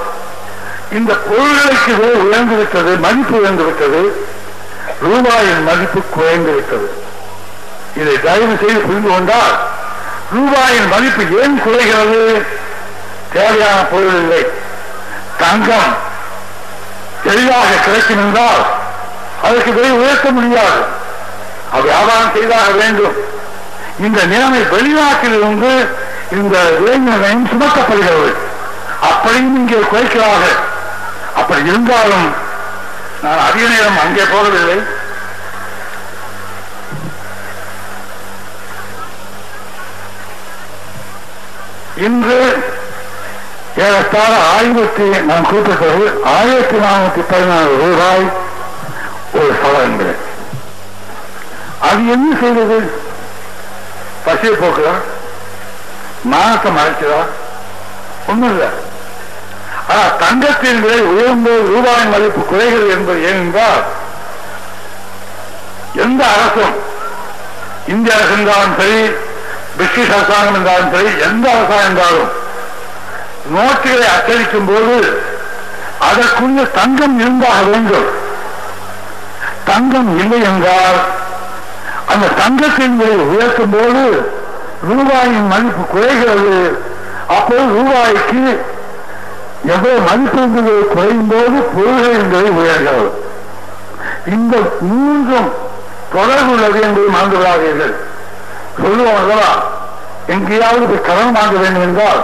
இந்த பொருள்களுக்கு விலை உயர்ந்துவிட்டது, மதிப்பு உயர்ந்துவிட்டது, ரூபாயின் மதிப்பு குறைந்துவிட்டது. இதை தயவு செய்து புரிந்து கொண்டால், ரூபாயின் மதிப்பு ஏன் குறைகிறது? தேவையான பொருள் இல்லை. தங்கம் எளிதாக கிடைக்கும் என்றால் அதற்கு விலை உயர்த்த முடியாது, வியாபாரம் செய்தாக வேண்டும். இந்த நிலைமை வெளிநாட்டில் இருந்து இந்த விலை நிர்ணயம் சுமத்தப்படுகிறது. அப்படியும் இங்கே குறைக்கிறார்கள். அப்படி இருந்தாலும் நான் அதிக நேரம் அங்கே போகவில்லை. இன்று ஏறத்தாழ நான் கூட்டத்தொகை 1414 ரூபாய் ஒரு சவரன். அது என்ன செய்வது? பசியை போக்குதா? மானத்தை மறைச்சதா? ஒண்ணும் இல்லை. ஆனா தங்கத்தின் விலை உயர்ந்தோடு ரூபாயின் மதிப்பு குறைகிறது என்பது ஏனென்றால், எந்த அரசும், இந்திய அரசு என்றாலும் சரி, பிரிட்டிஷ் அரசாங்கம் என்றாலும் சரி, எந்த அரசாங்கம் என்றாலும் நோட்டுகளை அச்சடிக்கும் போது அதற்குரிய தங்கம் இருந்தாக வேண்டும். தங்கம் இல்லை என்றால் அந்த தங்கத்தின் விலை உயர்த்தும் போது ரூபாயின் மதிப்பு குறைகிறது. அப்போது ரூபாய்க்கு எவ்வளவு மதிப்பு என்பது குறையும் போது பொருள்களின் விலை உயர்கிறது. இந்த 3ம் தொடர்பு உள்ளது என்பதை மறந்துவிடாதீர்கள். சொல்லுவோம் அல்லவா, எங்கேயாவது போய் கடன் வாங்க வேண்டும் என்றால்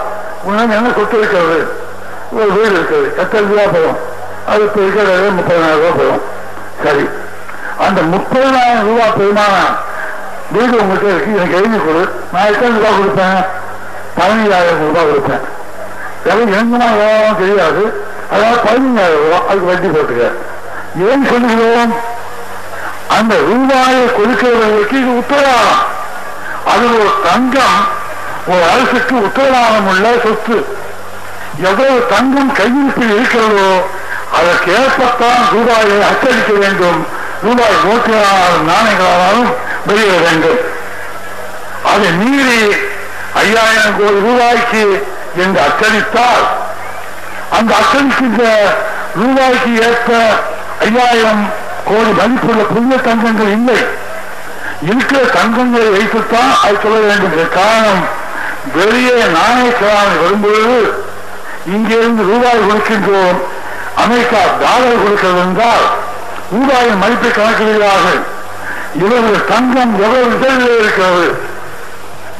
உன்னம் என்ன சொத்து இருக்கிறது? ஒரு வீடு இருக்கிறது, எத்தனை ரூபா போகும்? அது இப்போ இருக்கிறது 30,000 ரூபாய் போகும். சரி, அந்த 30,000 ரூபாய் பெருமானம் வீடு உங்கள்கிட்ட இருக்கு, எனக்கு எழுதி கொடு, நான் எத்தனை ரூபாய் கொடுப்பேன், 15,000 ரூபாய் கொடுப்பேன். எவ்வளவு எங்கமா எவ்வளவு தெரியாது, அதாவது 15,000 ரூபாய் அதுக்கு வட்டி போட்டுக்க. ஏன் சொல்லுகிறோம்? அந்த ரூபாயை கொடுக்கிறவர்களுக்கு இது உத்தரவாதம். அது ஒரு தங்கம் ஒரு அரசுக்கு உத்தரவாதம் உள்ள சொத்து. எவ்வளவு தங்கம் கையிருப்பில் இருக்கிறதோ அதற்கு ஏற்பத்தான் ரூபாயை அச்சடிக்க வேண்டும். ரூபாய் நோட்டுகளாலும் நாணயங்களாலும் வெளியிட வேண்டும். அதை மீறி 5,000 கோடி ரூபாய்க்கு என்று அச்சடித்தால் அந்த அச்சடிக்கின்ற ரூபாய்க்கு ஏற்ப 5,000 கோடி மதிப்புள்ள புதிய தங்கங்கள் இல்லை. இருக்கிற தங்கங்களை வைத்துத்தான் அது சொல்ல வேண்டும். காரணம், வெளியே நாணயக்களால் வரும்பொழுது இங்கிருந்து ரூபாய் கொடுக்கின்றோம், அமெரிக்கா டாலர் கொடுக்கிறது என்றால் ரூபாயின் மதிப்பை கணக்கிடுகிறார்கள். இவர்கள் தங்கம் எவ்வளவு விதத்தில் இருக்கிறது,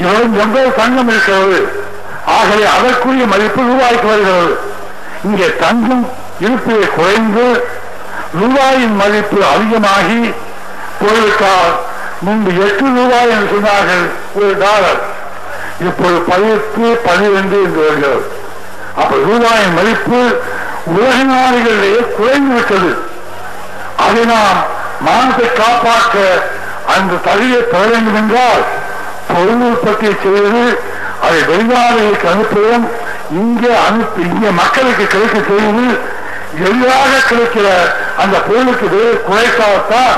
இவரும் எவ்வளவு தங்கம் இருக்கிறது, ஆகவே அதற்குரிய மதிப்பு ரூபாய்க்கு வருகிறது. இங்கே தங்கம் இருப்பை குறைந்து ரூபாயின் மதிப்பு அதிகமாகி போயிருக்கால் முன்பு 8 ரூபாய் என்று சொன்னார்கள் ஒரு டாலர், இப்போது 10, 12 என்று வருகிறது. அப்ப ரூபாயின் மதிப்பு உலக நாடுகளிலேயே குறைந்துவிட்டது. அதை நாம் மானத்தை காப்பாற்ற அந்த தகுதியை பெற வேண்டும் என்றால் பொருள் உற்பத்தியை செய்து அதை வெளிநாடுகளுக்கு அனுப்புவதும் இங்கே மக்களுக்கு கிடைக்க செய்து எளிதாக கிடைக்கிற அந்த பொருளுக்கு குறைத்தால்தான்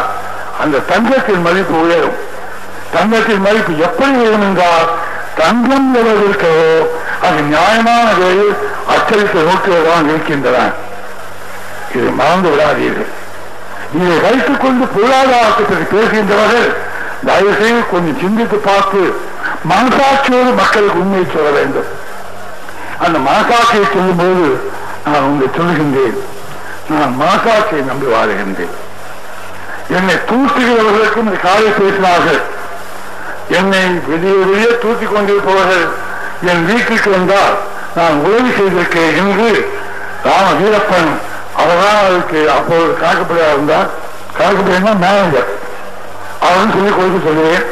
அந்த தங்கத்தின் மதிப்பு உயரும். தங்கத்தின் மதிப்பு எப்படி உயரும் என்றால் தங்கம் எவ்வளவு இருக்கிறதோ அது நியாயமான விலையில் அச்சடித்த நோட்டுகள் தான் இருக்கின்றன. இதை மறந்து விடாதீர்கள். இதை வைத்துக் கொண்டு பொருளாதாரத்தை பற்றி பேசுகின்றவர்கள் தயவு செய்து கொஞ்சம் சிந்தித்து பார்த்து மனசாட்சியோடு மக்களுக்கு உண்மையை சொல்ல வேண்டும். அந்த மனசாட்சியை சொல்லும்போது நான் உங்களுக்கு சொல்லுகின்றேன், நான் மனசாட்சியை நம்பி வாழுகின்றேன். என்னை தூற்றுகிறவர்களுக்கும் இந்த காலை பேசினார்கள். என்னை வெளியே தூற்றிக் கொண்டிருப்பவர்கள் என் வீட்டுக்கு வந்தால் நான் உதவி செய்திருக்கேன் என்று ராம வீரப்பன் அவர்தான் அதுக்கு அப்போது கணக்குப்படியாக இருந்தார். கணக்குப்படினா மேனேஜர், அவரும் சொல்லிக் கொடுக்க சொல்லுவேன்.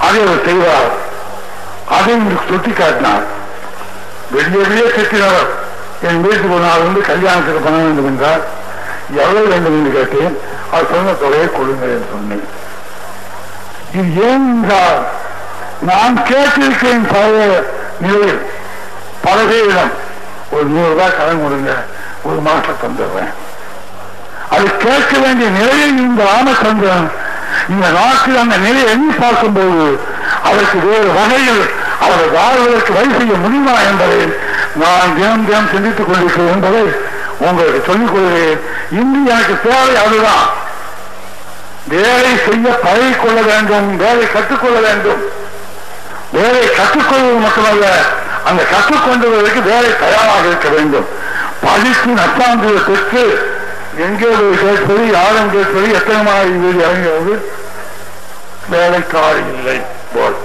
அதை அவர் செய்வார். அதை சுட்டி காட்டினார். வெளியே திட்டினவர் என் வீட்டுக்கு ஒரு நாள் வந்து கல்யாணத்துக்கு பண்ண வேண்டும் என்றார். எவ்வளவு வேண்டும் என்று கேட்டேன். அவர் சொன்ன தொகையை கொடுங்கள் என்று சொன்னேன். இது ஏன் என்றால் நான் கேட்டிருக்கேன் பழைய நிலையில் பல பேரிடம் ஒரு 100 ரூபாய் கடன் கொடுங்க, ஒரு மாசம் தந்துடுறேன். அது கேட்க வேண்டிய நிலையில் இந்த ராமச்சந்திரன் இந்த நாட்டில் அந்த நிலையை எண்ணி பார்க்கும்போது அதற்கு வேறு வகையில் அவர் வாழ்வதற்கு வழி செய்ய முடியுமா என்பதை நான் தினம் தினம் சிந்தித்துக் கொண்டிருக்கிறேன் என்பதை உங்களுக்கு சொல்லிக் கொள்கிறேன். இன்று எனக்கு தேவை அதுதான். வேலை செய்ய பழகிக்கொள்ள வேண்டும், வேலை கற்றுக்கொள்ள வேண்டும். வேலை கற்றுக்கொள்வது மட்டுமல்ல, அந்த கற்றுக்கொண்டவர்களுக்கு வேலை தயாராக இருக்க வேண்டும். படித்து நற்சான்றிதழை பெற்று எங்கே கேட்பது, யாரும் கேட்பது, எத்தனை மாதம் இறங்குவது, வேலைக்காரி இல்லை போல்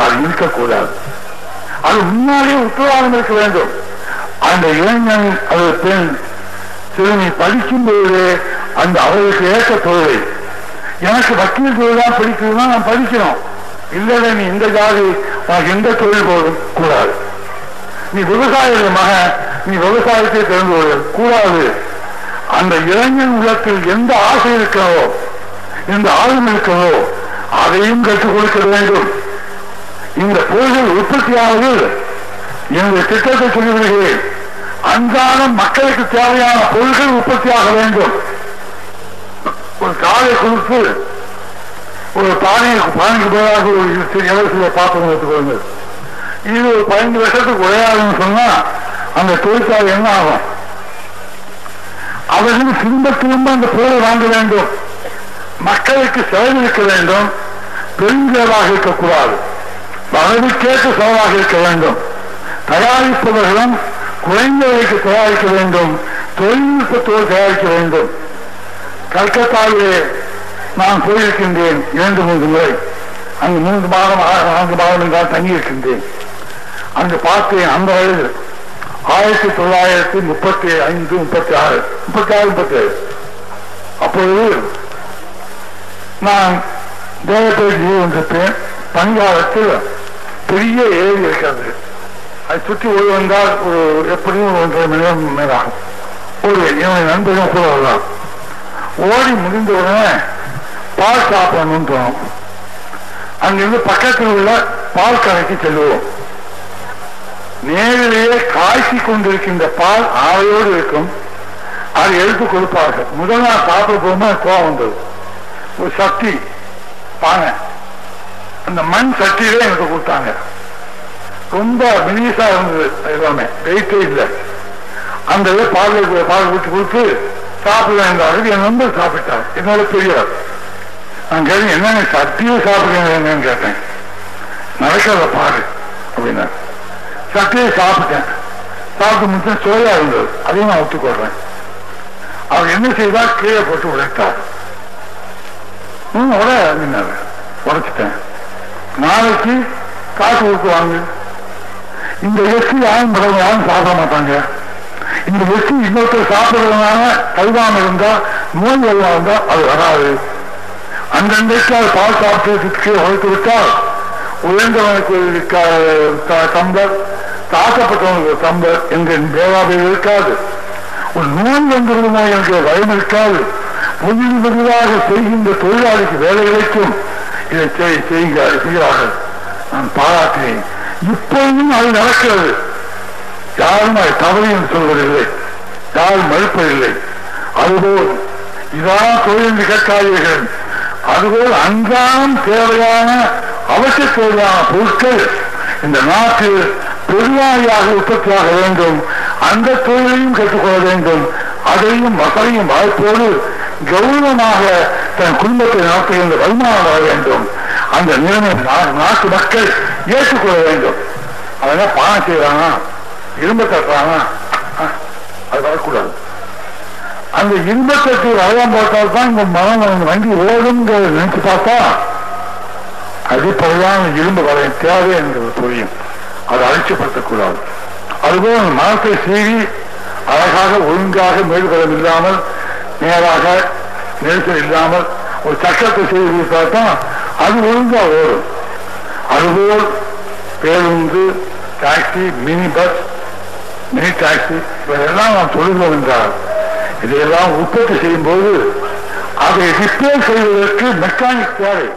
அது இருக்கக்கூடாது. அது முன்னாலே உத்தரவாதம் இருக்க வேண்டும். அந்த இளைஞன் அல்லது பெண் சிறுமி படிக்கும் போது அந்த அவருக்கு ஏற்ற தொழிலை, எனக்கு வக்கீல் தொழில் தான் பிடிக்குதுன்னா நான் படிக்கணும். இல்லை நீ இந்த ஜாதி உனக்கு எந்த தொழில் போதும் கூடாது. நீ விவசாய மகன், நீ விவசாயத்தை தெரிந்து கொள்ள கூடாது. அந்த இளைஞன் உள்ளத்தில் எந்த ஆசை இருக்கிறதோ, எந்த ஆர்வம் இருக்கிறதோ அதையும் கற்றுக் கொடுக்க வேண்டும். இந்த பொருள்கள் உற்பத்தியாவது என்னுடைய திட்டத்தை சொல்லிவிடுகிறேன். அன்றாடம் மக்களுக்கு தேவையான பொருட்கள் உற்பத்தியாக வேண்டும். ஒரு காலை கொடுத்து ஒரு பானைக்கு போதாக ஒரு இலவச பாத்திரம் எடுத்துக்கொள்ளுங்கள். இது ஒரு 15 வருஷத்துக்கு உரையாதுன்னு சொன்னா அந்த தொழிற்சாலை என்ன ஆகும்? அவர்கள் திரும்ப அந்த பொருளை வாங்க வேண்டும். மக்களுக்கு செலவழிக்க வேண்டும். பெருஞ்செலவாக இருக்கக்கூடாது, அளவுக்கேற்ற செலவாக இருக்க வேண்டும். தயாரிப்பவர்களும் குறைந்த விலைக்கு தயாரிக்க வேண்டும், தொழில்நுட்பத்தோடு தயாரிக்க வேண்டும். கல்கத்தாவிலே நான் போயிருக்கின்றேன் 2-3 முறை. அங்கு 3 மாதம் 4 மாதம் என்றால் தங்கியிருக்கின்றேன். அங்கு பார்த்தேன். அந்த வயது 1935, 36, அப்பொழுது நான் தேவப்பேட்டியே வந்திருப்பேன். பணிகாலத்தில் பெரிய ஏரி இருக்கிறது. அதை சுற்றி ஓடி வந்தால் ஒரு எப்படியும் 1.5 மணி நேரம் மேலாகும். ஒரு என்னுடைய நண்பரும் கூட வரலாம். ஓடி முடிந்த உடனே பால் சாப்பிடணும்னு தோணும். அங்கிருந்து பக்கத்தில் உள்ள பால் கடைக்கு செல்வோம். நேரிலேயே காய்ச்சி கொண்டிருக்கின்ற பால் ஆவையோடு இருக்கும். அதை எடுத்து கொடுப்பார்கள். முதல் நாள் சாப்பிட போகும்போது கோவம் வந்தது. ஒரு சட்டி பானை, அந்த மண் சட்டியிலே எனக்கு கொடுத்தாங்க. ரொம்ப மெலிசா இருந்தது, எல்லாமே வெயிட்டே இல்லை. அந்த பால் ஊற்றி கொடுத்து சாப்பிட என்றார்கள். என் நண்பர் சாப்பிட்டார், என்னோட பெரியவர். நான் கேட்டேன், என்னங்க சட்டியே சாப்பிடுறேன்னு கேட்டேன். நடக்கிறத பாரு அப்படின்னா சட்டியை சாப்பிட்டேன். சாப்பிட்டு முடிச்சா சோயா இருந்தது, அதையும் நான் ஒத்துக்கொள்றேன். அவர் என்ன செய்தால் கீழே போட்டு உடைத்தார். உடைச்சிட்டேன். நாளைக்கு காசு கொடுத்து வாங்க. இந்த எஸ்சி யாரும் யாரும் சாப்பிட மாட்டாங்க. இந்த எஸ்சி இன்னொருத்தர் சாப்பிடுறதுனால கல்வாம இருந்தா நோய் வெள்ளம் இருந்தா அது வராது. அந்தண்டைக்கு அது பால் சாப்பிட்டு உழைத்து விட்டால் உயர்ந்தவனுக்கு தம்பர், தாக்கப்பட்டவனுக்கு தம்பர் என்ற பேராபையில் இருக்காது. ஒரு நோய் வந்துடுமோ என்ற பயம் இருக்காது. புதிது புதிதாக செய்கின்ற தொழிலாளிக்கு வேலை கிடைக்கும். இதை செய்கிறார்கள். நான் பாராட்டினேன். இப்பொழுதும் அது நடக்கிறது. யாரும் அதை தவறு என்று சொல்வதில்லை, யாரும் மறுப்பதில்லை. அதுபோல் இதான் தொழில் என்று கேட்காதீர்கள். அதுபோல் அன்றாடம் தேவையான அவசிய தேவையான பொருட்கள் இந்த நாட்டில் பெருவாரியாக உற்பத்தியாக வேண்டும். அந்த தொழிலையும் கற்றுக்கொள்ள வேண்டும். அதையும் வசதியும் வாய்ப்போடு கௌரவமாக தன் குடும்பத்தை நடத்துகின்ற வருமானம் வர வேண்டும். அந்த நிலைமை நாட்டு மக்கள் ஏற்றுக்கொள்ள வேண்டும். அதெல்லாம் பானம் செய்யறாங்க, இரும்பு தட்டுறாங்க, அது வரக்கூடாது. அந்த இரும்பத்தட்டு வளையம் போட்டால் தான் இந்த மனம் வண்டி ஓடுங்கிறத நினைச்சு பார்த்தா அடிப்படையான இரும்பு வளையம் தேவை என்கிறது புரியும். அதை அழிச்சுப்படுத்தக்கூடாது. அதுபோல் மனத்தை சீறி அழகாக ஒழுங்காக மேல்பலம் இல்லாமல் நேராக நெரிசல் இல்லாமல் ஒரு சக்கரத்தை செய்து பார்த்தா அது ஒழுங்கா ஓடும். அதுபோல் பேருந்து, taxi, mini bus, mini taxi இவையெல்லாம் நாம் சொல்லுகிறோம் என்றால் இதையெல்லாம் உற்பத்தி செய்யும் போது அதை ரிப்பேர் செய்வதற்கு மெக்கானிக் தேவை.